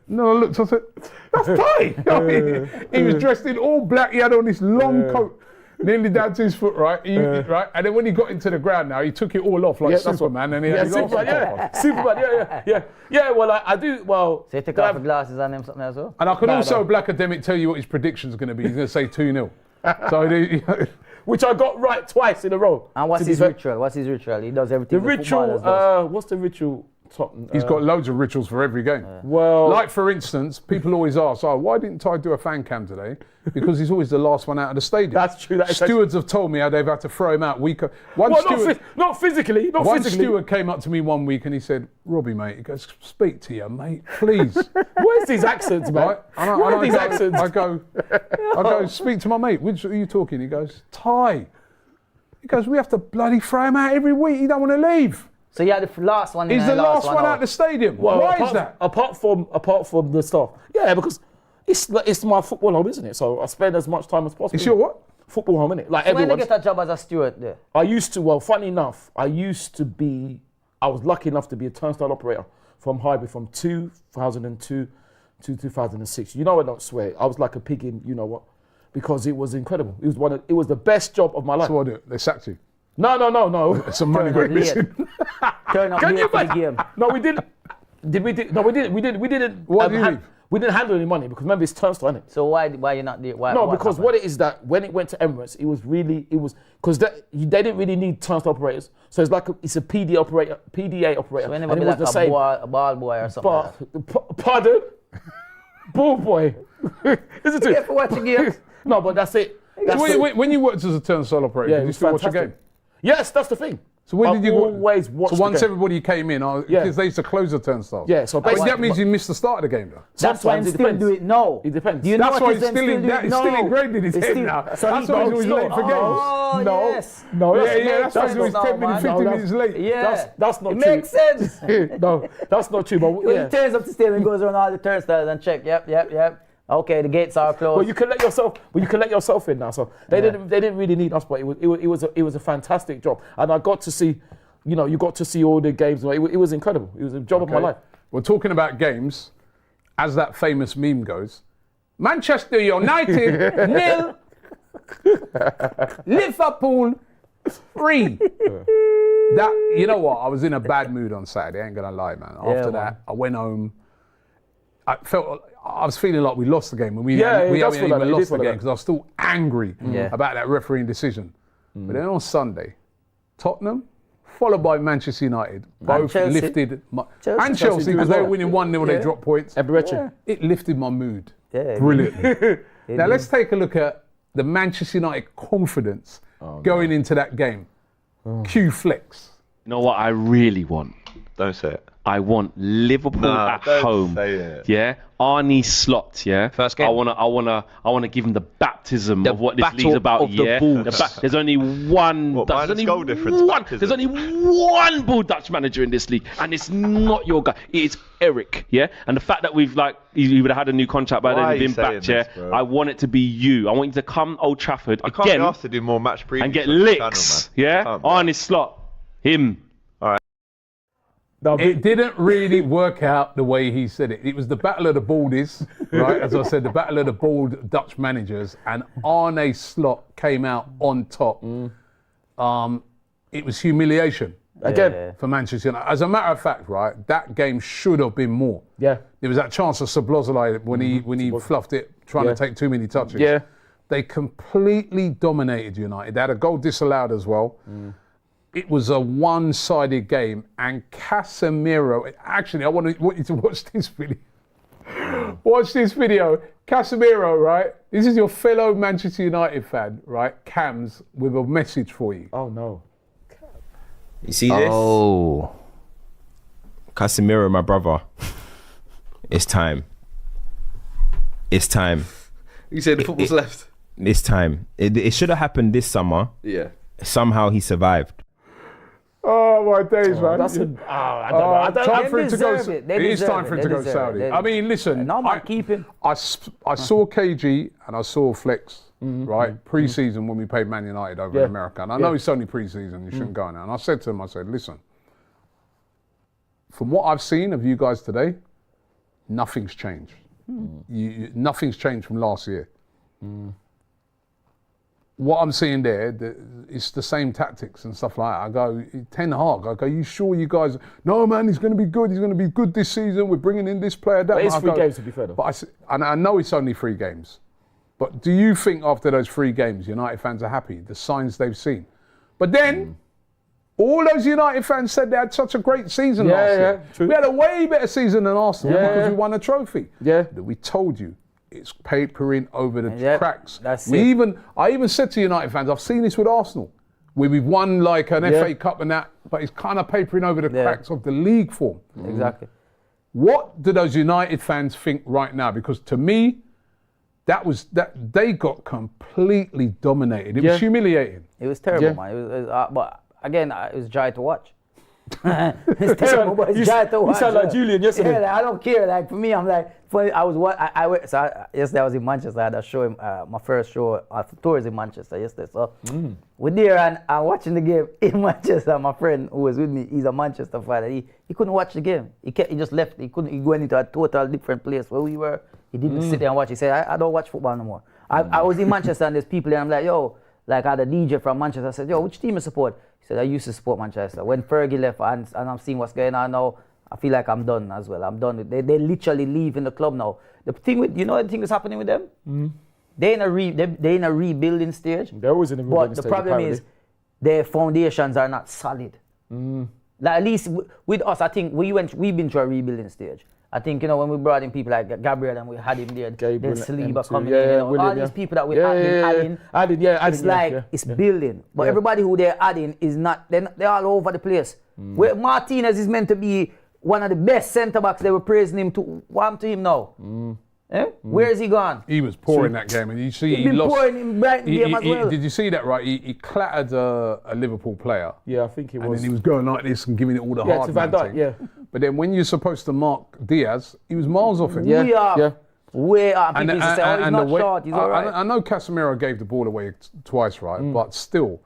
No, I looked, I said, that's Ty. He was dressed in all black. He had on this long coat. Nearly down to his foot, right? Right? And then when he got into the ground now, he took it all off like Yeah, that's Superman. And he Yeah, had his arse Superman, off. yeah. Yeah, well, I do, well. So you take off the glasses and them something as well? And I can also, Black Academic, tell you what his prediction's going to be. He's going to say 2-0. So Which I got right twice in a row. And what's to be his fair. ritual? What's his ritual? He does everything The the footballers does. ritual, what's the ritual, Tottenham? he's got loads of rituals for every game. Well, Like, for instance, people always ask, oh, why didn't Ty do a fan cam today? Because he's always the last one out of the stadium. That's true, that is Stewards have told me how they've had to throw him out weaker. One well, steward, not physically, not one physically. steward came up to me one week and he said, Robbie, mate, he goes, speak to you, mate, please. Where's these accents, man? Right? And Where are I these go, accents? I go, speak to my mate. Which are you talking? He goes, Ty. He goes, we have to bloody throw him out every week. He don't want to leave. So you had the last one in He's and the last one out out. of the stadium. Well, Why apart, is that? Apart from the stuff. Yeah, because it's my football home, isn't it? So I spend as much time as possible. It's your what? Football home, innit? Like So when they everyone's. get a job as a steward there? I used to, well, funny enough, I was lucky enough to be a turnstile operator from Highbury from 2002 to 2006. You know I don't swear. I was like a pig in, you know what? Because it was incredible. It was the best job of my life. So what do it? They sacked you. No. Some money got missing. Turn up Can late you for the imagine? game. No, we didn't. We didn't. Why did you leave? We didn't handle any money because remember it's turnstile, innit? So why you not there? Why, No, what because happened? what it is that when it went to Emirates, it was because they didn't really need turnstile operators. So it's a PDA operator, So and never it be was like the a same. ball boy or something like that. Pardon, ball boy. Is it Yeah, true? for watching games. No, but that's it. When you worked as a turnstile operator, did you still watch a game? Yes, that's the thing. So when did you always watch? So the once game. everybody came in, because they used to close the turnstiles. Yeah, so but basically that means you missed the start of the game, though. That's why he still do it now. It depends. Do you know That's what why is it's them still ingrained in his head now. So That's why he's always late for games. Oh, No, yes. no, That's why he's always 10 minutes, 15 No, minutes late. Yeah. That's not it true. makes sense. No, that's not true. But When he turns up the stadium and goes around all the turnstiles and check. Yep. Okay, the gates are closed. Well, you can let yourself in now. So they didn't really need us, but it was a fantastic job, and I got to see, you got to see all the games. It was incredible. It was a job of my life. We're talking about games, as that famous meme goes. Manchester United 0, Liverpool 3. That, you know what? I was in a bad mood on Saturday. I ain't gonna lie, man. After that, I went home. I was feeling like we lost the game, and we hadn't even lost the game because I was still angry about that refereeing decision. But then on Sunday, Tottenham, followed by Manchester United, both lifted and Chelsea because they were winning 1-0, they dropped points. It lifted my mood brilliantly. Now let's take a look at the Manchester United confidence going into that game. Q Flex. You know what I really want? Don't say it. I want Liverpool at home. Say it. Yeah, Arnie Slot. Yeah, first game. I wanna give him the baptism of what this battle league's about. of the balls. There's only one. What, there's minus only goal difference, one. baptism? There's only one Bull Dutch manager in this league, and it's not your guy. It's Eric. Yeah, and the fact that he would have had a new contract by then, been back. Yeah, I want it to be you. I want you to come Old Trafford I can't again be asked to do more match previews and get on the channel, licks. man. Yeah, Can't, Arnie Slot, him. It didn't really work out the way he said it. It was the battle of the baldies, right? As I said, the battle of the bald Dutch managers, and Arne Slot came out on top. It was humiliation Again. for Manchester United. As a matter of fact, right, that game should have been more. Yeah. There was that chance of Szoboszlai when he fluffed it, trying to take too many touches. Yeah. They completely dominated United. They had a goal disallowed as well. It was a one-sided game, and Casemiro. Actually, I want you to watch this video. Watch this video. Casemiro, right? This is your fellow Manchester United fan, right? Cams, with a message for you. Oh no. You see this? Oh. Casemiro, my brother. It's time. It's time. You said the football's left. It's time. It should have happened this summer. Yeah. Somehow he survived. Oh my days, man! That's I don't know. Time for him to go. It It is time for him to go Saudi. I mean, listen. No man, keep him. I saw KG and I saw Flex, right, pre-season when we played Man United over in America. And I know it's only pre-season, you shouldn't go now. And I said to him, listen, from what I've seen of you guys today, nothing's changed. Nothing's changed from last year. What I'm seeing there, it's the same tactics and stuff like that. I go, Ten Hag, I go, you sure you guys, no man, he's going to be good. He's going to be good this season. We're bringing in this player, that. But it's 3 games to be fair though. But I know it's only 3 games. But do you think after those 3 games, United fans are happy? The signs they've seen. But then, all those United fans said they had such a great season last year. True. We had a way better season than Arsenal because we won a trophy. Yeah. That we told you. It's papering over the cracks. That's I even said to United fans, I've seen this with Arsenal, where we've won like an FA Cup and that, but it's kind of papering over the cracks of the league form. Exactly. What do those United fans think right now? Because to me, they got completely dominated. It was humiliating. It was terrible, man. It was, but again, it was joy to watch. It's terrible, but it's joy to watch. You sound like Julian yesterday. Yeah, like, I don't care. Like for me, I'm like, yesterday I was in Manchester. I had a show, my first show of tours in Manchester yesterday. So we're there and I'm watching the game in Manchester. My friend who was with me, he's a Manchester fan. He couldn't watch the game. He just left. He went into a total different place where we were. He didn't sit there and watch. He said, I don't watch football no more. I was in Manchester and there's people there. I'm like, yo, like I had a DJ from Manchester. I said, yo, which team you support? He said, I used to support Manchester. When Fergie left and I'm seeing what's going on now, I feel like I'm done as well. I'm done. They literally leaving the club now. The thing with, the thing that's happening with them? They're in a rebuilding stage. They're always in a rebuilding stage. But the problem is their foundations are not solid. Like at least with us, I think we've been through a rebuilding stage. I think, when we brought in people like Gabriel and we had him there, then Saliba coming yeah, in, William, all these people that we're adding, it's like, it's building. But everybody who they're adding is not, they're all over the place. Where Martinez is meant to be one of the best centre-backs, they were praising him to, what happened to him now? Where is he gone? He was poor in that game, and you see He's been poor in Brighton game as well. Did you see that, right? He clattered a Liverpool player. Yeah, I think he was. And then he was going like this and giving it all the hard to Van man Dijk, thing. But then when you're supposed to mark Diaz, he was miles off him. Way up. People used to say, he's not short, he's all right. I know Casemiro gave the ball away twice, right? But still,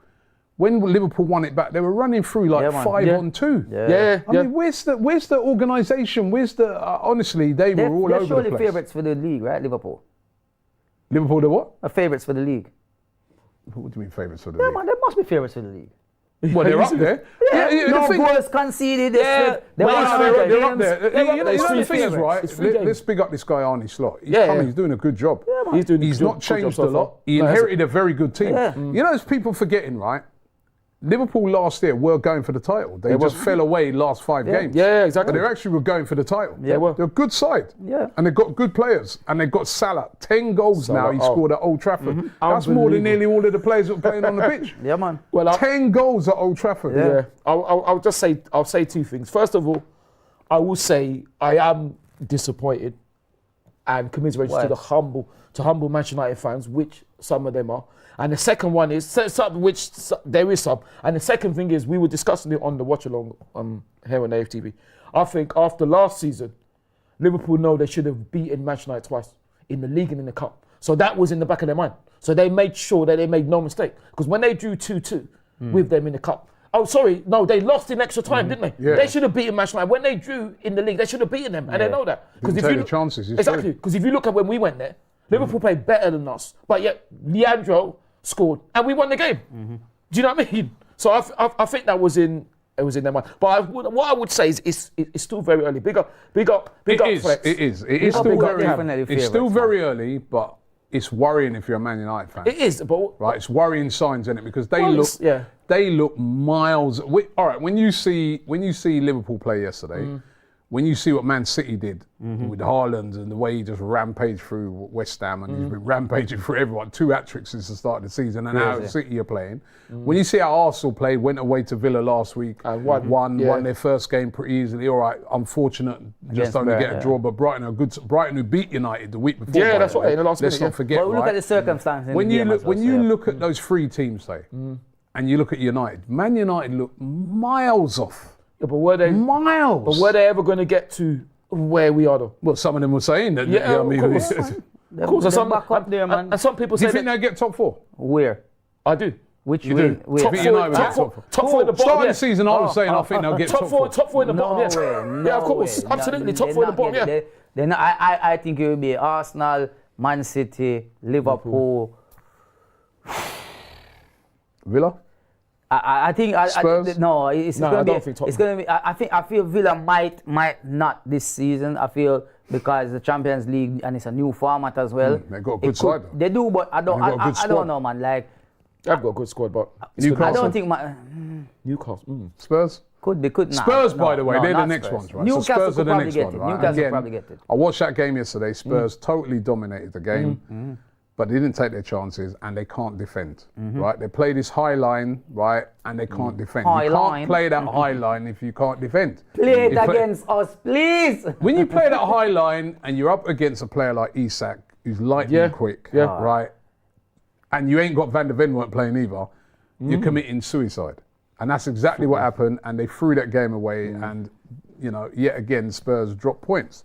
when Liverpool won it back, they were running through like 5-on-2. I mean, where's the organisation? Where's the? Honestly, they were all over the place. They're surely favourites for the league, right? Liverpool. Liverpool, the what? Are favourites for the league. What do you mean favourites for the league? Man, they must be favourites for the league. Well, they're up there. No goals conceded. They're up there. The thing is, right? Let's big up this guy, Arnie Slot. He's doing a good job. He's not changed a lot. He inherited a very good team. You know, there's people forgetting, right? Liverpool last year were going for the title. They just fell away last 5 games. Yeah, exactly. But they actually were going for the title. They were. They're a good side. And they've got good players. And they've got Salah. 10 goals now he scored at Old Trafford. That's more than nearly all of the players that were playing on the pitch. Yeah, man. Well, 10 goals at Old Trafford. I'll say 2 things. First of all, I will say I am disappointed and commiserated to the humble Manchester United fans, which some of them are. And the second one is, which there is some. And the second thing is, we were discussing it on the watch along here on AFTV. I think after last season, Liverpool know they should have beaten Manchester United twice in the league and in the cup. So that was in the back of their mind. So they made sure that they made no mistake. Because when they drew 2-2 with them in the cup, they lost in extra time, didn't they? Yeah. They should have beaten Manchester United. When they drew in the league, they should have beaten them, and they know that. Didn't take the chances. Exactly. Because if you look at when we went there, Liverpool played better than us, but yet Leandro scored and we won the game. Do you know what I mean? So I think that was in their mind. But what I would say is it's still very early. Big up, Flex. It is still very early, but it's worrying if you're a Man United fan. It is, but right, it's worrying signs in it because they look miles. All right, when you see Liverpool play yesterday. When you see what Man City did with Haaland and the way he just rampaged through West Ham and he's been rampaging through everyone, 2 hat-tricks since the start of the season, and how City are playing. When you see how Arsenal played, went away to Villa last week, won their first game pretty easily. All right, unfortunate, just only get a draw, but Brighton are good. Brighton who beat United the week before. Yeah, that's right. In the last Let's not forget. Well, look at the circumstances. When you look at those 3 teams, and you look at United, Man United look miles off. Yeah, but were they miles? But were they ever going to get to where we are, though? Well, some of them were saying that. Yeah, of course. Of course, some back up there, man. And some people do say you think they'll get top 4? Where? I do. Which you do? Where? Top 4 in the bottom. Start of the season, I was saying I think they'll get top 4. Top 4 in the bottom. Yeah, of course, absolutely. Top 4 in the bottom. Yeah. Then I think it will be Arsenal, Man City, Liverpool, Villa. I think Spurs? no, it's No, going I to don't be. think Tottenham. It's going to be. I feel Villa might not this season. I feel because the Champions League and it's a new format as well. They got a good side. Though. They do, but I don't know, man. Like I've got a good squad, but Newcastle. I don't think Newcastle. Spurs. Could be. Spurs, by the way, they're the next ones, right? Newcastle so Spurs are could the probably next get one, it. right? Newcastle Again, probably get it. I watched that game yesterday. Spurs totally dominated the game. But they didn't take their chances and they can't defend, right? They play this high line, right, and they can't defend. You can't play that high line if you can't defend. Play it against us, please. When you play that high line and you're up against a player like Isak, who's lightning quick, right, and you ain't got Van der Ven weren't playing either, you're committing suicide. And that's exactly what happened, and they threw that game away, and, you know, yet again, Spurs dropped points.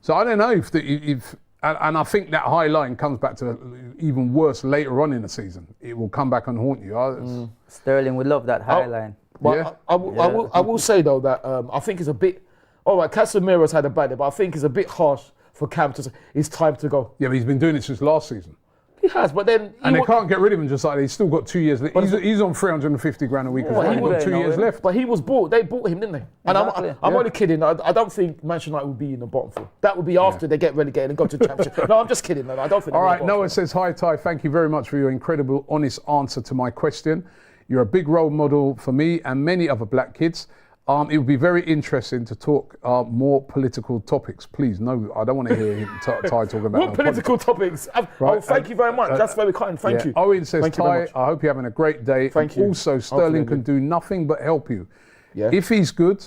So I don't know if and I think that high line comes back to even worse later on in the season. It will come back and haunt you. Sterling would love that high line. But I will say though that I think it's a bit. All right, Casemiro's had a bad day, but I think it's a bit harsh for Cam to say it's time to go. Yeah, but he's been doing it since last season. He has, but then they can't get rid of him just like that. He's still got 2 years left. He's on 350 grand a week. He's got 2 years left. But he was bought. They bought him, didn't they? And I'm only kidding. I don't think Manchester United will be in the bottom 4. That would be after they get relegated and go to the Championship. No, I'm just kidding. No, I don't think. All right, Noah says, hi, Ty. Thank you very much for your incredible, honest answer to my question. You're a big role model for me and many other black kids. It would be very interesting to talk more political topics. Please, no, I don't want to hear him Ty talking about What political topics? Right, Thank you very much. That's very kind. Thank you. Owen says, Thank you very Ty, much. I hope you're having a great day. Thank you. Also, Sterling Hopefully. can do nothing but help you. Yeah. If he's good,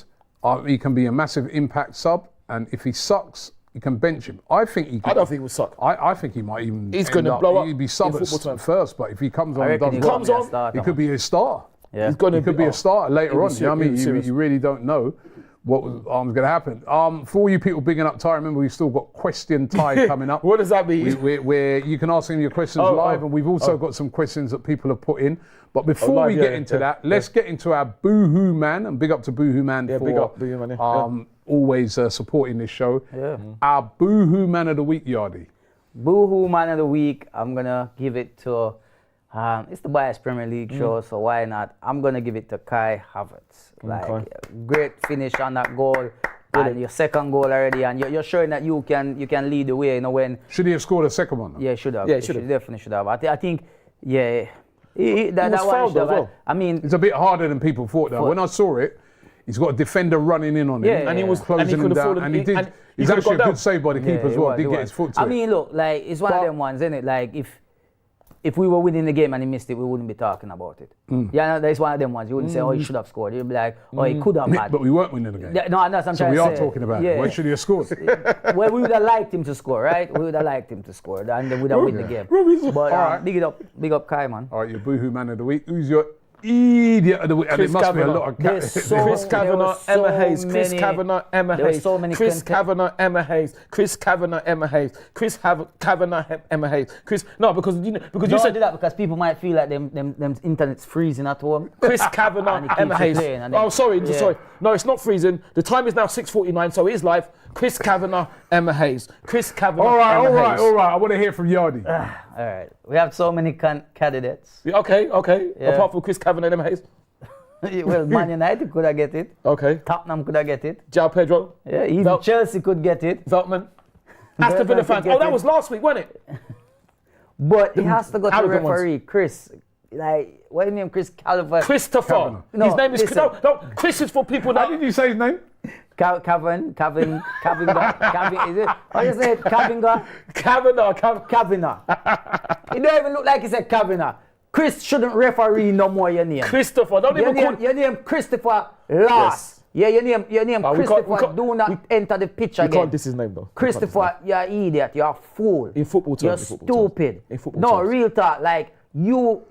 he can be a massive impact sub, and if he sucks, you can bench him. I think he can. I don't think he will suck. I think he might even. He's end gonna up- blow up He'd be in sub football at terms. first, but if he comes on I and reckon does comes well, on, a starter. he could be a star. Yeah. He's going He could be a starter later He'll on. be You know what I mean? he'll be serious. You really don't know what was going to happen. For all you people bigging up Ty, remember we've still got Question Ty coming up. What does that mean? Where you can ask him your questions live, and we've also got some questions that people have put in. But before live, we get into that, let's get into our Boohoo Man, and big up to Boohoo Man for big up Boohoo Man, yeah. always supporting this show. Yeah. Our Boohoo Man of the Week, Yardy. Boohoo Man of the Week, I'm going to give it to, it's the Bias Premier League show, so why not? I'm going to give it to Kai Havertz. Like, great finish on that goal. And your second goal already, and you're showing that you can lead the way, you know, when... Should he have scored a second one? Though? Yeah, should have. Yeah, He should have. definitely should have. I think, yeah. That was one fouled should have. as well. I mean, It's a bit harder than people thought, though. When I saw it, he's got a defender running in on him. Yeah, And he was closing and he him could have down. fallen. And he did. and he He's could have actually a got good down. save by the keeper as well. Did get his foot to I it. mean, look, like, it's one of them ones, isn't it? Like, if we were winning the game and he missed it, we wouldn't be talking about it. Yeah, no, that's one of them ones. You wouldn't say, oh, he should have scored. You'd be like, oh, he could have had. But we weren't winning the game. Yeah, no, that's what I'm So trying we to are say. talking about yeah. it. Why should he have scored? Well, we would have liked him to score, right? We would have liked him to score, and then we'd have win the game. But Alright. big up Kai, man. All right, your Boohoo Man of the Week. Who's your idiot of the week? And Chris it must be a Kavanagh. lot of There's so- Chris There Kavanagh, were so Emma Hayes. Chris many- Kavanagh, Emma there were Hayes. so many Chris content- Kavanagh, Emma Hayes. Chris Kavanagh, Emma Hayes. Kavanagh, Emma Hayes. No, because you Don't said do that because people might feel like them internet's freezing at home. Chris And Kavanagh, he keeps Emma Hayes. playing and then- Oh, sorry. Yeah. No, it's not freezing. The time is now 6:49, so it is live. Chris Kavanagh, Emma Hayes. Chris Kavanagh, All right, Emma all right, Hayes. all right. I want to hear from Yardy. All right, we have so many candidates. Yeah, okay. Yeah. Apart from Chris Kavanagh and Emma Hayes. Well, Man United could have get it. Okay. Tottenham could have get it. João Pedro. Yeah, even Vel- Chelsea could get it. Veltman. Aston Villa could fans. get Oh, that it. was last week, wasn't it? But he has to go to the arrogant ones. referee, Chris. Like, what do you name Chris Calvert? Christopher. Kavanagh. No, His name is listen. no. Chris is for people How that. did you say his name? Kevin, is it? What you say? Kavinga? Kavanagh. Kavanagh. It don't even look like he said Kavanagh. Chris shouldn't referee no more your name. Christopher. Don't even call. Your name Christopher Last. Yeah, your name we Christopher. can't- Do not enter the pitch You again. can't diss his name though. Christopher, you're an idiot. You're a fool. In football terms, You're in football terms. stupid. In football No, terms. real talk. Like, you,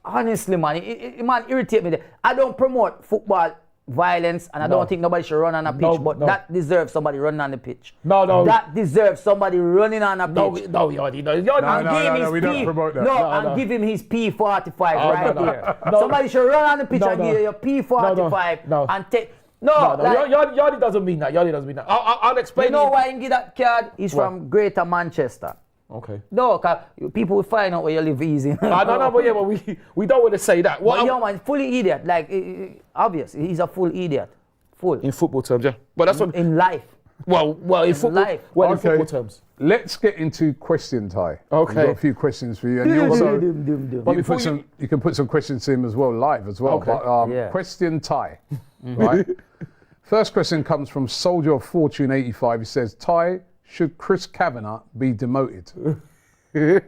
honestly, man, man, irritate me. I don't promote football violence, and I No. don't think nobody should run on a pitch, No, but no. that deserves somebody running on the pitch. No. That deserves somebody running on a pitch. No, Yardy. No, And No, give him his we don't promote that. No, give him his P45 right no. there. No. Somebody should run on the pitch No, and no. give you your P45 No. and take. No, like, Yardy doesn't mean that. Yardy doesn't mean that. I'll explain. you know why he get that card? He's What? from Greater Manchester. Okay. No, cause people will find out where you live easy. No, but yeah, but we don't want to say that. But yo, man, fully idiot. Like, obvious. He's a full idiot. Full. In football terms, yeah. But that's what. In life. Well, in football. life. Well, in Okay. football terms. Let's get into question time. Okay. We've got a few questions for you. And you also, But you before can put some questions to him as well, live as well. Okay. But, Yeah. Question Ty, right? First question comes from Soldier of Fortune 85. He says, Ty, should Chris Kavanagh be demoted? I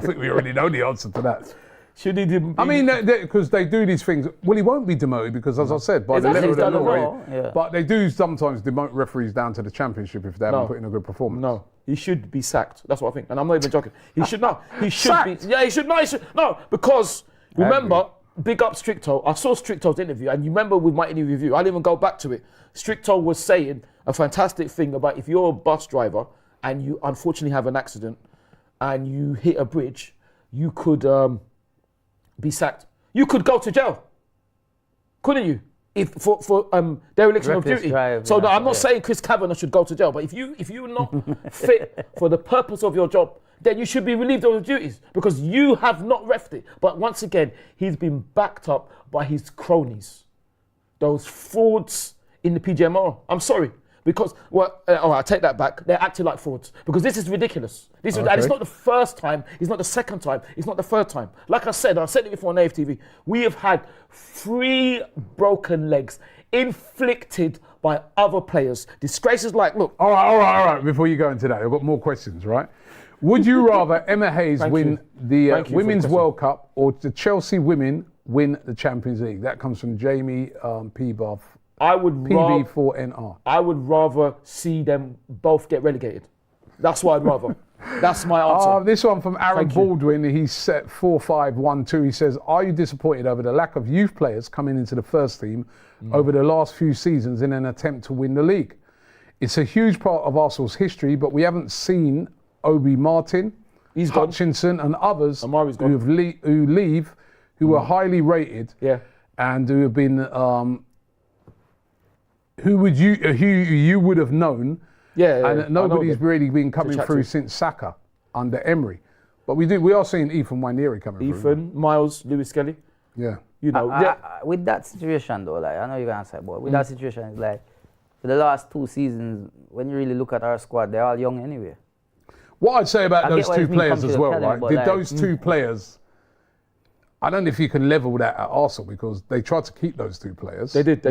think we already know the answer to that. Should he? I mean, because they do these things. Well, he won't be demoted because, as I said, by the Exactly. letter of the He's done law. the law, yeah. But they do sometimes demote referees down to the championship if they haven't put in a good performance. No, he should be sacked. That's what I think, and I'm not even joking. He should not. He should Sacked? be. Yeah, he should not. He should no, because remember, big up Stricto. I saw Stricto's interview, and you remember with my interview with you, I didn't even go back to it. Stricto was saying a fantastic thing about if you're a bus driver and you unfortunately have an accident and you hit a bridge, you could be sacked. You could go to jail, couldn't you? If for dereliction of Reckless duty. drive, So yeah, no, I'm not yeah. saying Chris Kavanagh should go to jail, but if you're not fit for the purpose of your job, then you should be relieved of your duties because you have not refed it. But once again, he's been backed up by his cronies, those frauds in the PGMO. I'm sorry. Because, I take that back. They're acting like frauds because this is ridiculous. And it's not the first time, it's not the second time, it's not the third time. Like I said it before on AFTV, we have had 3 broken legs inflicted by other players. Disgraces like, look. All right. Before you go into that, I've got more questions, right? Would you rather Emma Hayes win the Women's World Cup or the Chelsea women win the Champions League? That comes from Jamie P. Buff. PB4NR. I would rather see them both get relegated. That's what I'd rather. That's my answer. This one from Aaron Baldwin. He's set 4512. He says, "Are you disappointed over the lack of youth players coming into the first team over the last few seasons in an attempt to win the league? It's a huge part of Arsenal's history, but we haven't seen Obi Martin, Hutchinson, and others who leave, who were highly rated, and who have been who you would have known." And nobody's really been coming through since Saka under Emery. But we are seeing Ethan Wanieri coming through. Ethan, Miles, Lewis Skelly. Yeah. You know, with that situation though, like I know you're gonna say, but with that situation, it's like for the last 2 seasons, when you really look at our squad, they're all young anyway. What I'd say about those 2 players as well, right? Did those 2 players, I don't know if you can level that at Arsenal because they tried to keep those 2 players. They did.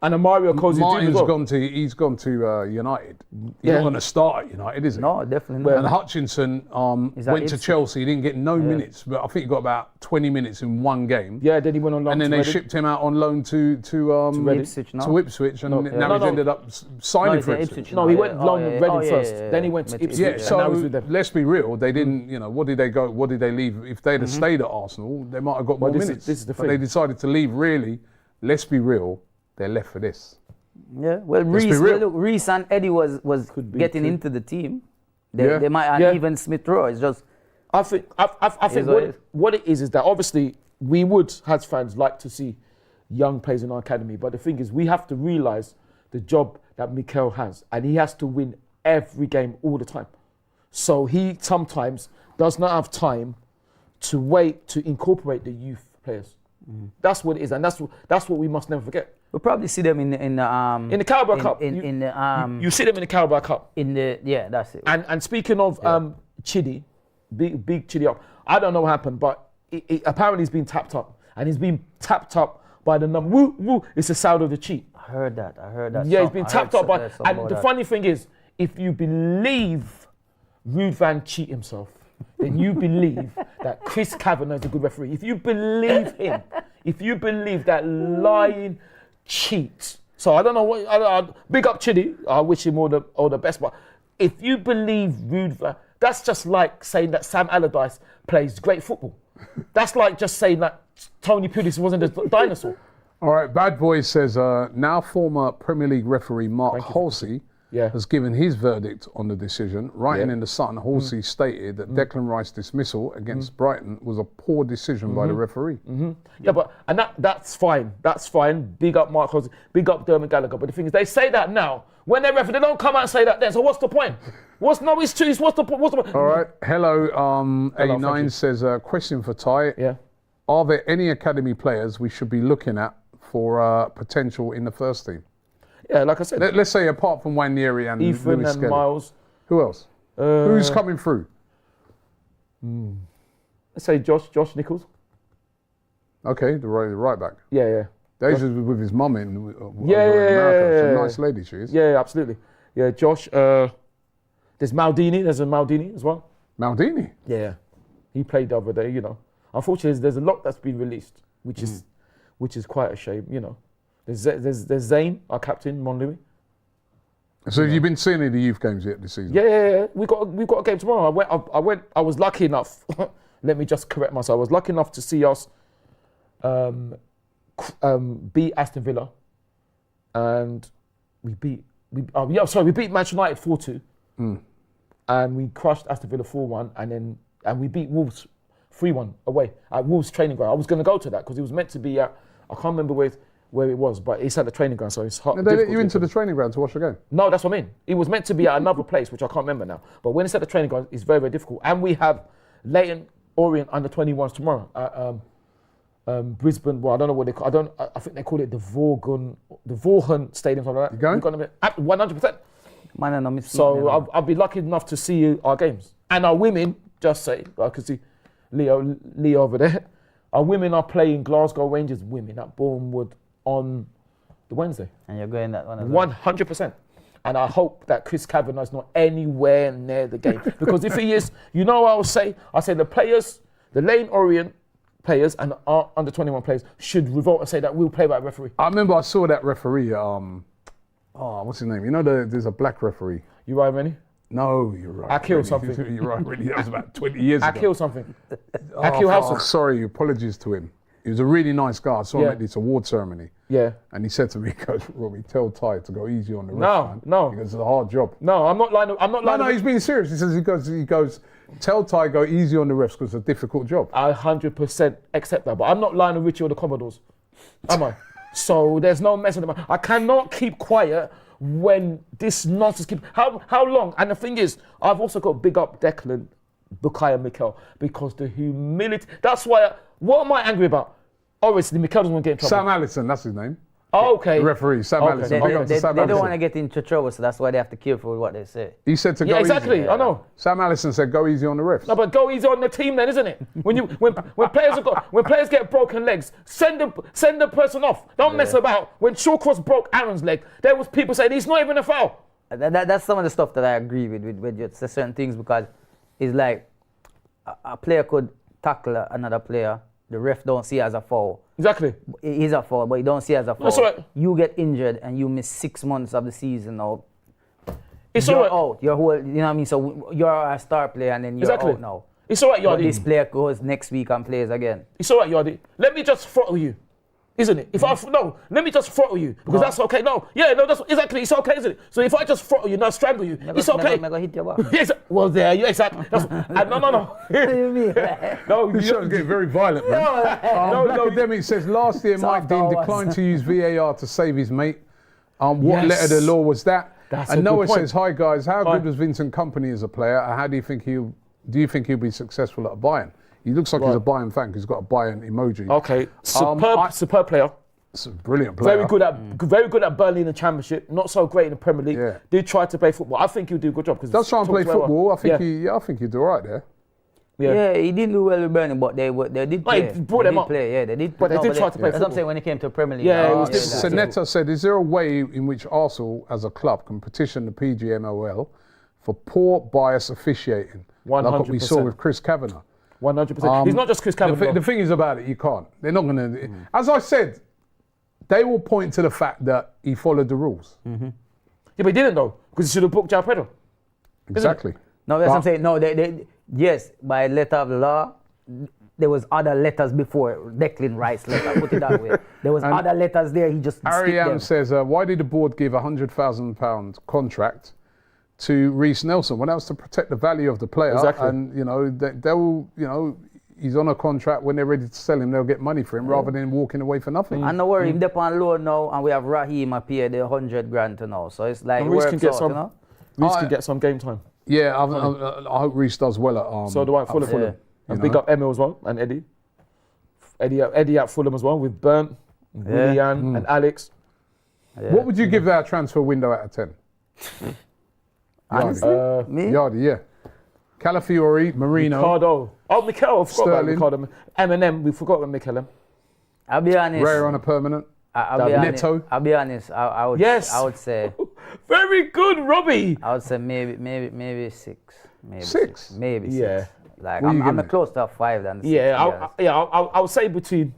And Mario Cozy Martin's well. gone to United. He's not going to start at United, is he? No, definitely not. And Hutchinson went to Chelsea. He didn't get no minutes, but I think he got about 20 minutes in one game. Yeah, then he went on loan. And then they shipped him out on loan to Ipswich, and now he's ended up signing for Ipswich. No, he went loan with Reading first. Then he went to Ipswich. Yeah, so let's be real. They didn't, what did they go? What did they leave? If they'd have stayed at Arsenal, they might have got more minutes. This is the thing. But they decided to leave. Really, let's be real. They're left for this. Yeah, well, Reece and Eddie was getting into the team. They might, and even Smith Rowe. It's just. I think what it is that obviously we would, as fans, like to see young players in our academy. But the thing is, we have to realise the job that Mikel has, and he has to win every game all the time. So he sometimes does not have time to wait to incorporate the youth players. That's what it is, and that's what we must never forget. We'll probably see them in the Carabao Cup. You see them in the Carabao Cup. That's it. And speaking of Chidi, big Chidi up. I don't know what happened, but apparently he's been tapped up, and he's been tapped up by the number. Woo woo! It's the sound of the cheat. I heard that. Yeah, he's been tapped up by. And the funny thing is, if you believe Ruud van cheat himself, then you believe that Chris Kavanagh is a good referee. If you believe him, if you believe that lying cheat. So I don't know what. Big up Chidi. I wish him all the best. But if you believe Ruud, that's just like saying that Sam Allardyce plays great football. That's like just saying that Tony Pulis wasn't a dinosaur. All right, Bad Boy says now former Premier League referee Mark Halsey has given his verdict on the decision. Writing in the Sun, Halsey stated that Declan Rice's dismissal against Brighton was a poor decision by the referee. Yeah, but that's fine. That's fine. Big up Mark Halsey. Big up Dermot Gallagher. But the thing is, they say that now. When they referee, they don't come out and say that then. So what's the point? It's true. What's the point? All right. Hello. 89 says, question for Ty. Yeah. Are there any academy players we should be looking at for potential in the first team? Yeah, like I said. Let's say apart from Wanieri and Ethan Lewis and Skelly. Miles. Who else? Who's coming through? Let's say Josh Nichols. Okay, the right back. Yeah. Days was with his mum in America. Yeah. She's a nice lady, she is. Yeah, absolutely. Yeah, Josh. There's Maldini. There's a Maldini as well. Maldini? Yeah. He played the other day, Unfortunately, there's a lot that's been released, which is quite a shame, There's Zayn, our captain, Monlouis. So have you been seeing any of the youth games yet this season? Yeah. We've got a game tomorrow. I was lucky enough. Let me just correct myself. I was lucky enough to see us beat Aston Villa, and we beat Manchester United 4-2, and we crushed Aston Villa 4-1, and we beat Wolves 3-1 away at Wolves training ground. I was going to go to that because it was meant to be at, I can't remember where it was, but it's at the training ground, so it's hard. And they let you into the training ground to watch the game? No, that's what I mean. It was meant to be at another place, which I can't remember now. But when it's at the training ground, it's very, very difficult. And we have Leighton Orient under 21s tomorrow at Brisbane. Well, I don't know what they call it. I think they call it the Vaughan Stadium, something like that. You going? 100%. Man, so I'll be lucky enough to see our games. And our women, just say, I can see Leo over there. Our women are playing Glasgow Rangers women at Bournemouth on the Wednesday. And you're going that one as well. 100%. And I hope that Chris Kavanagh's not anywhere near the game. Because if he is, you know what I will say? I say the players, the Lane Orient players and our under 21 players should revolt and say that we'll play by a referee. I remember I saw that referee, what's his name? You know, there's a black referee. You right, Rennie? No, you're right. I killed really. something. You're right, really. That was about 20 years ago. I killed something. I killed Housen. Sorry, apologies to him. He was a really nice guy. I saw him at this award ceremony. Yeah. And he said to me, he goes, Robbie, tell Ty to go easy on the ref, man. No. He goes, it's a hard job. No, I'm not lying. No, he's being serious. He says, he goes, tell Ty go easy on the refs because it's a difficult job. I 100% accept that, but I'm not lying to Richie or the Commodores. Am I? So there's no messing about. I cannot keep quiet when this nonsense keeps. How long? And the thing is, I've also got to big up Declan, Bukayo Mikel, because the humility. That's why. What am I angry about? Obviously, Mikel doesn't want to get in trouble. Sam Allison, that's his name. Oh, okay. The referee, Sam Allison. They don't want to get into trouble, so that's why they have to be careful with what they say. He said to go Yeah, exactly. easy. I know. Sam Allison said, go easy on the refs. No, but go easy on the team then, isn't it? When players get broken legs, send the person off. Don't mess about. When Shawcross broke Aaron's leg, there was people saying he's not even a foul. That's some of the stuff that I agree with certain things, because it's like a player could tackle another player. The ref don't see it as a foul. Exactly. It is a foul, but you don't see it as a foul. That's right. You get injured and you miss 6 months of the season now. It's you're all right. out. You're whole, you know what I mean? So you're a star player and then you're out now. It's all right, But Yardi. this player goes next week and plays again. It's all right, Yardi. Let me just throttle you. Isn't it? Let me just throttle you. Because that's okay. That's exactly. It's okay, isn't it? So if I just throttle you, not strangle you, it's okay. I'm gonna hit your back. Yes, well, there, you exactly. No. What do you mean? No, This show's getting very violent, man. Black Academic says, last year Mike Dean declined to use VAR to save his mate. What letter of the law was that? That's and a Noah good point. says, hi guys, how good was Vincent Kompany as a player? And how do you think he'll be successful at Bayern? He looks like he's a Bayern fan because he's got a Bayern emoji. Okay, superb player. It's a brilliant player. Very good at Burnley in the Championship. Not so great in the Premier League. Yeah. Did try to play football. I think he'll do a good job. Does try and play football. I think he'd do all right there. Yeah, he didn't do well with Burnley, but they did play. He brought them up. Yeah, they did. But they did try to play That's what I'm saying when it came to Premier League. Yeah, it was difficult. Sonetta said, is there a way in which Arsenal as a club can petition the PGMOL for poor bias officiating? 100%. Like what we saw with Chris Kavanagh. 100%. He's not just Chris Kavanagh. The thing is about it, you can't. They're not going to. As I said, they will point to the fact that he followed the rules. Yeah, but he didn't though, because he should have booked João Pedro. Exactly. No, that's what I'm saying. No, yes, by letter of law, there was other letters before Declan Rice's letter. Put it that way. There was other letters there. He just Ariam says, why did the board give a £100,000 contract to Reece Nelson? Well, that was to protect the value of the player. Exactly. And he's on a contract. When they're ready to sell him, they'll get money for him rather than walking away for nothing. And no worry, him on loan now, and we have Raheem up here, the 100 grand to now. So it's like, Reece works can get out, some. You know? Reece can get some game time. Yeah, I hope Reece does well at So do I. Fulham. Yeah. And big up Emil as well, and Eddie. Eddie at Fulham as well, with Bernd, Willian, and Alex. Yeah. What would you give that transfer window out of 10? Honestly, me? Yardi, yeah. Calafiori, Merino. Ricardo. Oh, Mikel, I forgot about Sterling. Ricardo. Eminem, we forgot about Mikel. I'll be honest. Rare on a permanent. I'll be honest. Neto. I'll be honest. I would. Yes. I would say. Very good, Robbie. I would say maybe 6. Maybe 6? Maybe 6. Yeah. Like What are you I'm giving it? close to a 5 than 6. I would say between.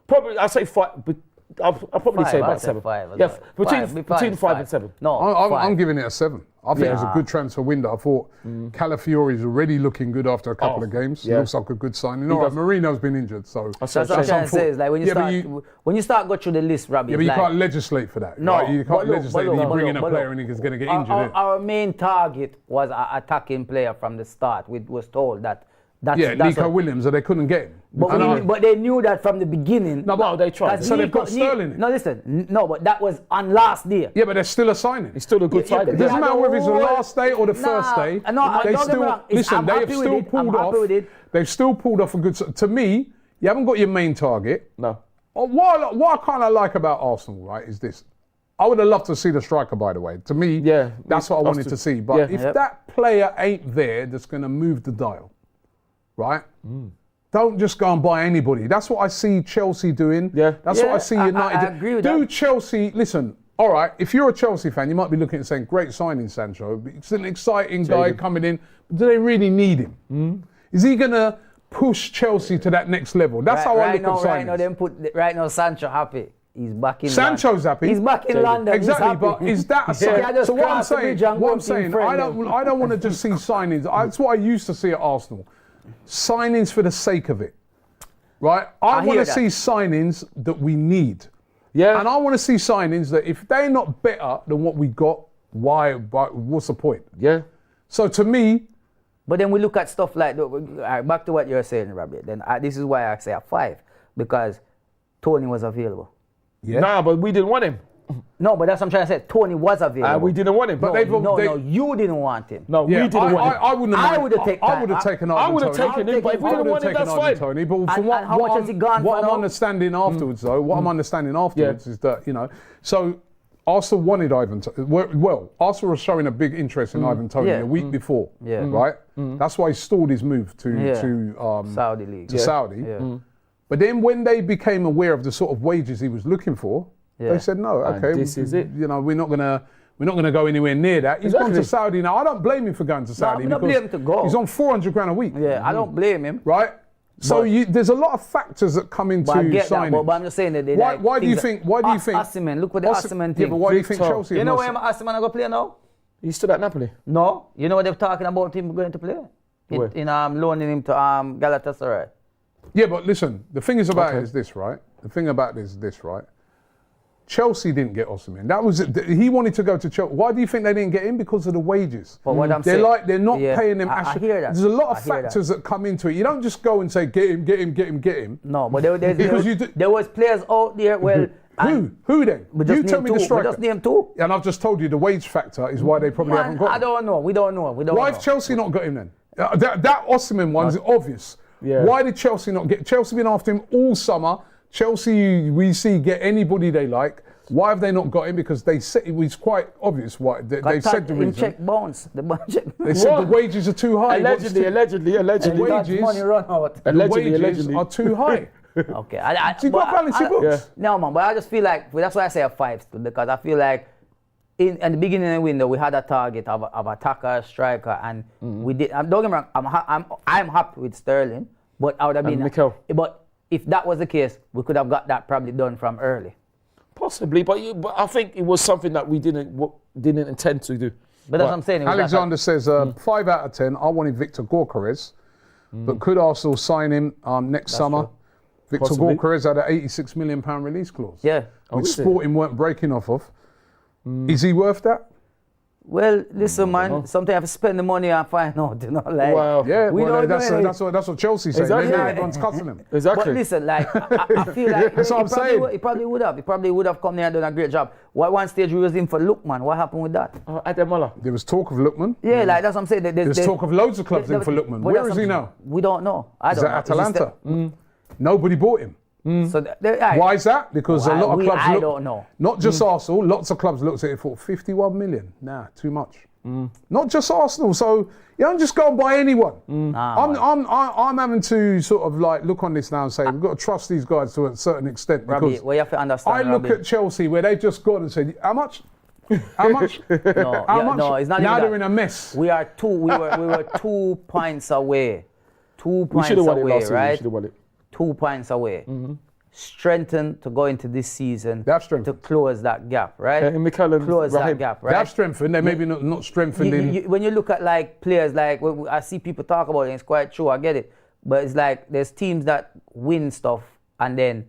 Probably, I'll say 5. But I'll probably say about 7. 5 as Yeah, well. between 5 and 7. No, I'm giving it a 7. I think it was a good transfer window. I thought Calafiori is already looking good after a couple of games. yeah. Looks like a good signing. All right, does. Marino's been injured, so That's what I'm trying to say. Is like when you Yeah, but start when you start go through the list, Robbie. yeah, but you like, can't legislate for that. No, right? You but can't look, legislate but that you look, bring in but a look, player and he's going to get injured. Our main target was an attacking player from the start. We was told that. That's Nico what, Williams, and they couldn't get him. but they knew that from the beginning. No, they tried. So they've got Sterling in. No, listen. No, but that was on last day. Yeah, but they're still a signing. It's still a good signing. It doesn't matter whether it's the last day or the first day. No, They don't get me wrong. listen. They I'm have happy still with it. pulled I'm off. happy with it. They've still pulled off a good. To me, you haven't got your main target. No. What I kind of like about Arsenal, right, is this. I would have loved to see the striker, by the way. To me, that's what I wanted to see. But if that player ain't there, that's going to move the dial, right? don't just go and buy anybody. That's what I see Chelsea doing. Yeah. That's what I see United I do. agree with Do that. Chelsea, listen, all right, if you're a Chelsea fan, you might be looking and saying, great signing, Sancho. It's an exciting guy coming in. But do they really need him? Is he going to push Chelsea to that next level? That's how I look at signings. Right now, Sancho happy. He's back in Sancho's happy. He's back in London. Exactly, but is that a sign? Yeah, So what I'm cross the saying, bridge and go to I don't want to just see signings. That's what I used to see at Arsenal. Signings for the sake of it, right? I want hear to that. see signings that we need. Yeah. And I want to see signings that if they're not better than what we got, what's the point? Yeah. So to me, But then we look at stuff like, back to what you're saying, Robbie. Then this is why I say a 5, because Tony was available. Nah, but we didn't want him. No, but that's what I'm trying to say. Tony was available. We didn't want him. But no, you didn't want him. No, we didn't want him. I wouldn't have. I would have taken. I would have taken. I would have Tony. taken him, but if we didn't want him, that's fine. Tony, but from And how much has he gone what for I'm now? understanding afterwards, though, what I'm understanding afterwards is that so Arsenal wanted Ivan. Well, Arsenal was showing a big interest in Ivan Toney a week before, right? That's why he stalled his move to Saudi League. to Saudi. But then when they became aware of the sort of wages he was looking for, they said no. Okay, this is it. You know, we're not gonna go anywhere near that. He's gone to Exactly. Saudi now. I don't blame him for going to Saudi. I'm not because blame him to go. He's on 400 grand a week. Yeah, I don't blame him. Right. So there's a lot of factors that come into But I get signing. that, but I'm just saying that they Why do you think? Osimhen, look what the Osimhen thing. Yeah, but why do you think Victor. Chelsea? You have know not- where Osimhen are going to play now? He's still at Napoli. No. You know what they're talking about him going to play? Where? In loaning him to Galatasaray. Yeah, but listen, the thing is about it is this, right? The thing about it is this, right? Chelsea didn't get Osimhen. That was it. He wanted to go to Chelsea. Why do you think they didn't get him? Because of the wages. But what I'm saying, they're not paying him. I hear that. There's a lot of I hear factors that come into it. You don't just go and say get him. No, but there was players out there. Well, Who then? You tell me the striker. We just name 2. And I've just told you the wage factor is why they probably haven't got him. I don't know. We don't know. Why have Chelsea not got him then? That Osimhen one is obvious. Yeah. Why did Chelsea not get? Chelsea been after him all summer. Chelsea, we see get anybody they like. Why have they not got him? Because they said it was quite obvious why they said the reason. Check bounce. They said the wages are too high. Allegedly. The wages, money run out. the wages are too high. Okay. So you got to balance your books. No, man, but I just feel like, that's why I say a 5 still, because I feel like in the beginning of the window, we had a target of attacker, striker, and we did. Don't get me wrong, I'm happy with Sterling, but I would have been. Mikel. But if that was the case, we could have got that probably done from early. Possibly, but I think it was something that we didn't intend to do. But that's what I'm saying. Alexander says 5 out of 10. I wanted Victor Gyökeres, but could Arsenal sign him next summer? true. Victor Possibly. Gyökeres had an £86 million release clause. Yeah. Which is it? Sporting weren't breaking off of. Is he worth that? Well, listen, man. Sometimes you have to spend the money and find out. You know, like. Wow. Yeah, We well, don't that's know what Chelsea say. Exactly. Maybe everyone's cussing him. Exactly. But listen, like, I feel like That's what I'm saying. He probably would have. He probably would have come there and done a great job. One stage we was in for Lookman. What happened with that? Ademola. There was talk of Lookman. Yeah, like that's what I'm saying. There's talk of loads of clubs in for Lookman. but Where that's is he what- now? We don't know. I Is don't at know. Atalanta. Nobody bought him. So Why is that? Because a lot of clubs I look, don't know. not just Arsenal, lots of clubs looked at it for 51 million. Nah, too much. Not just Arsenal. So you don't just go and buy anyone. I'm having to sort of like look on this now and say we've got to trust these guys to a certain extent Robbie, because well, you have to understand. I look Robbie. at Chelsea where they've just gone and said how much. How much? No, How yeah, much? no, it's not Now even they're that. in a mess. We were 2 points away. 2 We points should have won it away, last season. We right? should have won it. 2 points away. Strengthened to go into this season They have to strengthened. close that gap, right? And Mikel and Close that Raheem. gap, They right? have strengthened. They maybe not strengthened in. When you look at like players, like I see people talk about it, and it's quite true. I get it, but it's like there's teams that win stuff and then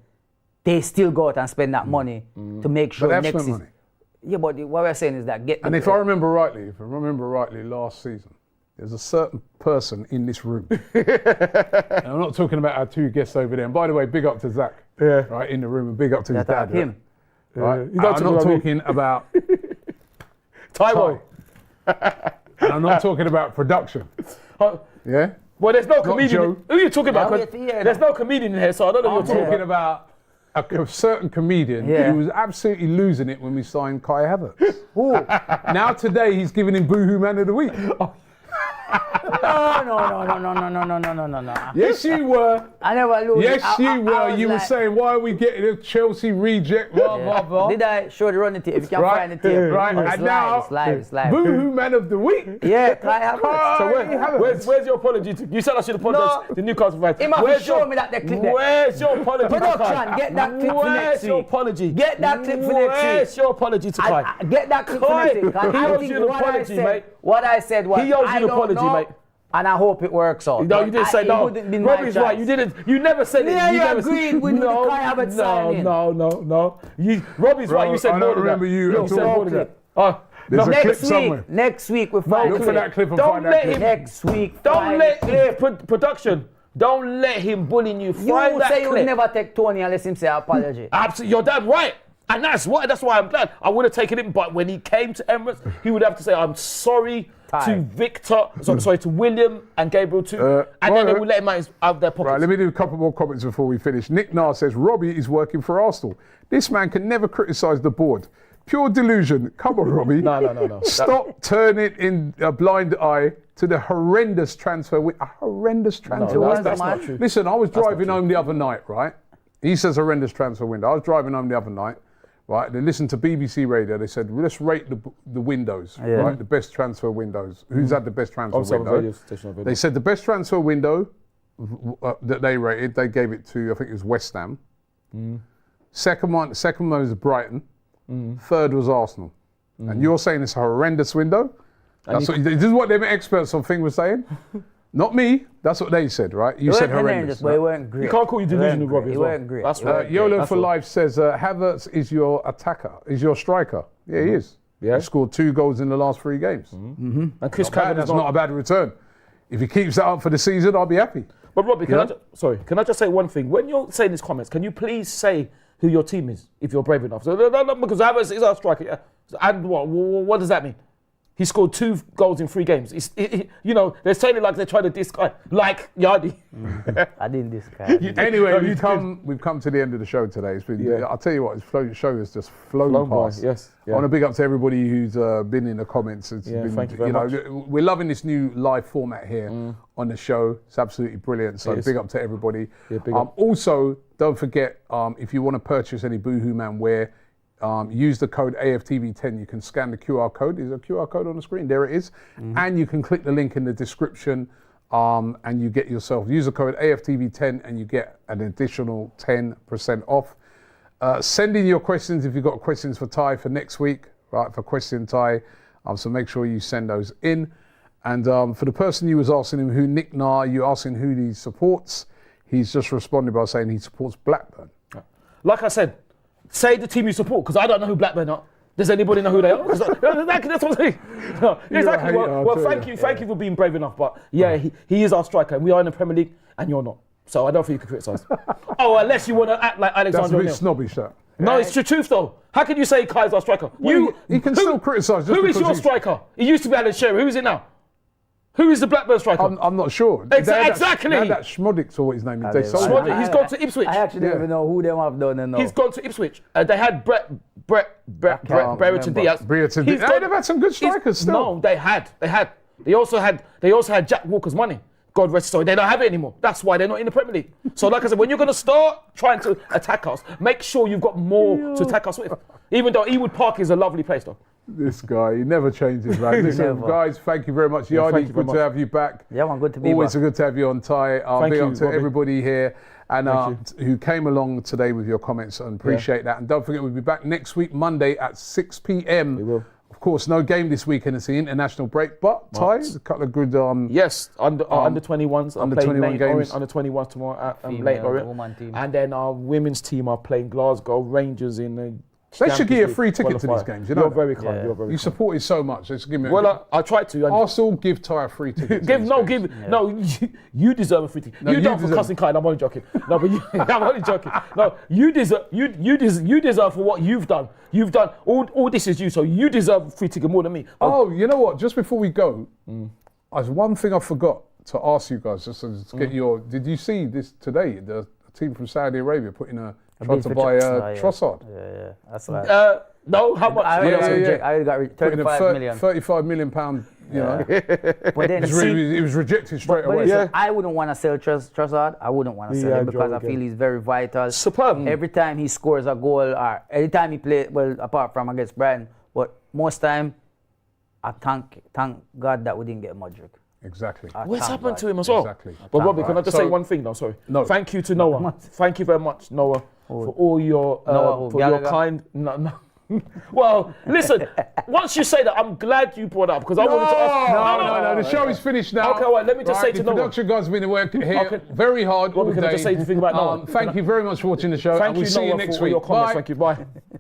they still go out and spend that money to make sure But they have next spent season. money. Yeah, but what we're saying is that And if I remember rightly, last season, there's a certain person in this room. And I'm not talking about our 2 guests over there. And by the way, big up to Zach, right, in the room, and big up to his dad. him. Right? You don't I'm talk not about me. talking about. Taiwo. And I'm not talking about production. Yeah? Well, there's no Joe. comedian. Who are you talking about? Yeah, 'Cause yeah, there's no comedian in here, so I don't know I'm what you're talking talking about. about a certain comedian who was absolutely losing it when we signed Kai Havertz. Now today he's giving him Boohoo Man of the Week. No. Yes, you were. I never lose. Yes, you were. You were saying, why are we getting a Chelsea reject? Blah, blah, blah. Did I show the run the tape? If you can find the tape. Right, It's and live, now, it's live. Boohoo Man of the Week. Yeah, Kai Havertz. So where's your apology to? You said I should apologize to the Newcastle fans. He must show me that the clip there. Where's your apology to Kai? Production, get that clip for next Where's your week. apology? Get that clip for next week. Where's your apology to Kai? Get that clip for next week. He owes you an apology, mate. What I said was, He owes you I an don't apology, know, mate. and I hope it works out. No, you didn't say no. Robbie's right. You didn't. You never said it. Yeah, you you never agreed with the Kai Havertz signing. No. Robbie's right. You said I more don't than remember that. you You at said all. more than that. There's a clip Next somewhere. week, next week we find Look for that clip and Don't find that let clip. him. Next week, Don't let production. Don't let him bullying you. You Find that say you clip. would never take Tony unless him say apology. Absolutely, you're damn right. And that's why I'm glad. I would have taken him, but when he came to Emirates, he would have to say, I'm sorry to Victor, sorry to William and Gabriel too. And then they would let him out of their pockets. Right, let me do a couple more comments before we finish. Nick Nar says, Robbie is working for Arsenal. This man can never criticise the board. Pure delusion. Come on, Robbie. No. Stop turning in a blind eye to the horrendous transfer. A horrendous transfer window. That's not true. Listen, I was driving home the other night, right? He says horrendous transfer window. I was driving home the other night, right? They listened to BBC Radio. They said, well, let's rate the windows, right? The best transfer windows. Who's had the best transfer window? They said the best transfer window that they rated, they gave it to, I think it was West Ham. Second one was Brighton. Third was Arsenal. And you're saying it's a horrendous window? This is what them experts on thing were saying. Not me. That's what they said, right? You said horrendous. But it weren't great. You can't call you delusional, Robbie. It weren't great. That's right. YOLO for Life says Havertz is your attacker, is your striker. Yeah, he is. Yeah. He scored 2 goals in the last 3 games. And Chris That's not a bad return. If he keeps that up for the season, I'll be happy. But Robbie, can I just say one thing? When you're saying these comments, can you please say who your team is, if you're brave enough? So, no, because Havertz is our striker. Yeah. And what does that mean? He scored 2 goals in 3 games. They're saying it like they're trying to diss guy, like Yardi. I didn't diss guy. Anyway, we've come to the end of the show today. It's been, I'll tell you what, the show has just flown past. Yes. I want to big up to everybody who's been in the comments. It's been, thank you very much. We're loving this new live format here on the show. It's absolutely brilliant. So big up to everybody. Yeah, big up. Also, don't forget, if you want to purchase any Boohoo Man wear, use the code AFTV10. You can scan the QR code. Is there a QR code on the screen? There it is. And you can click the link in the description and you get yourself, use the code AFTV10 and you get an additional 10% off. Send in your questions if you've got questions for Ty for next week, right, for Question Ty. So make sure you send those in. And for the person you was asking him who Nick Nar, you asking who he supports, he's just responded by saying he supports Blackburn. Like I said, say the team you support, because I don't know who Blackburn are. Does anybody know who they are? That's what I'm saying. No, exactly. Well, thank you for being brave enough. But yeah, he is our striker, and we are in the Premier League, and you're not. So I don't think you can criticise. Unless you want to act like Alexander That's a bit O'Neill. snobbish, that. No, it's the truth though. How can you say Kai's our striker? Well, he can still criticise. Who is your striker? It used to be Alan Shearer. Who is it now? Who is the Blackburn striker? I'm not sure. Exactly. They had that Schmodix or what his name is. They sold Schmodix, him. he's gone to Ipswich. I actually don't even know who them have done and He's gone to Ipswich. They had Brereton Diaz. They've had some good strikers still. No, they had. They also had Jack Walker's money. God rest his soul. They don't have it anymore. That's why they're not in the Premier League. So like I said, when you're going to start trying to attack us, make sure you've got more to attack us with. Even though Ewood Park is a lovely place though. This guy, he never changes, man. Listen, guys, thank you very much. Yardi, good to have you back. Yeah, man, good to be Always back. good to have you on, Ty. Big up to everybody here and who came along today with your comments and appreciate that. And don't forget, we'll be back next week, Monday at 6 p.m. We will. Of course, no game this weekend. It's the international break, but Ty, a couple of good. Yes, under 21s. Under 21 games. Under 21s tomorrow at Female, Late Orient. woman team. And then our women's team are playing Glasgow Rangers in the. They should give you a free ticket to these games. You know, You're very kind. Yeah. You're very you kind. supported so much. Just give me. I tried to. Arsenal give Ty a free ticket. You deserve a free ticket. You don't for cussing Kyle. I'm only joking. No, but I'm only joking. No, you deserve for what you've done. You've done all this is you, so you deserve a free ticket more than me. Oh, you know what? Just before we go, there's one thing I forgot to ask you guys. Just to get your. Did you see this today? The team from Saudi Arabia trying to buy Trossard. Yeah. That's right. No, how much? I got 35 million. 35 million pound You know, But then it was rejected straight away. listen, I wouldn't want to sell Trossard. I wouldn't want to sell him because I feel he's very vital. Superb. Every time he scores a goal, or every time he plays, well, apart from against Brighton, but most time, I thank God that we didn't get Muddied. Exactly. What's happened to him as well? Exactly. But Robbie, can I just say So- one thing though? Sorry. No. Thank you to Noah. Thank you very much, Noah, for all your for your Gallagher? kind. No. Well, listen. Once you say that, I'm glad you brought it up because I wanted to ask. No. The show is finished now. Okay, well, let me just say to the Noah. production guys have been working here Okay. very hard all Robbie, can day. I just say the thing about Noah? Thank you very much for watching the show. Thank and we'll you, see you Noah, next for all week. your comments. Bye. Thank you. Bye.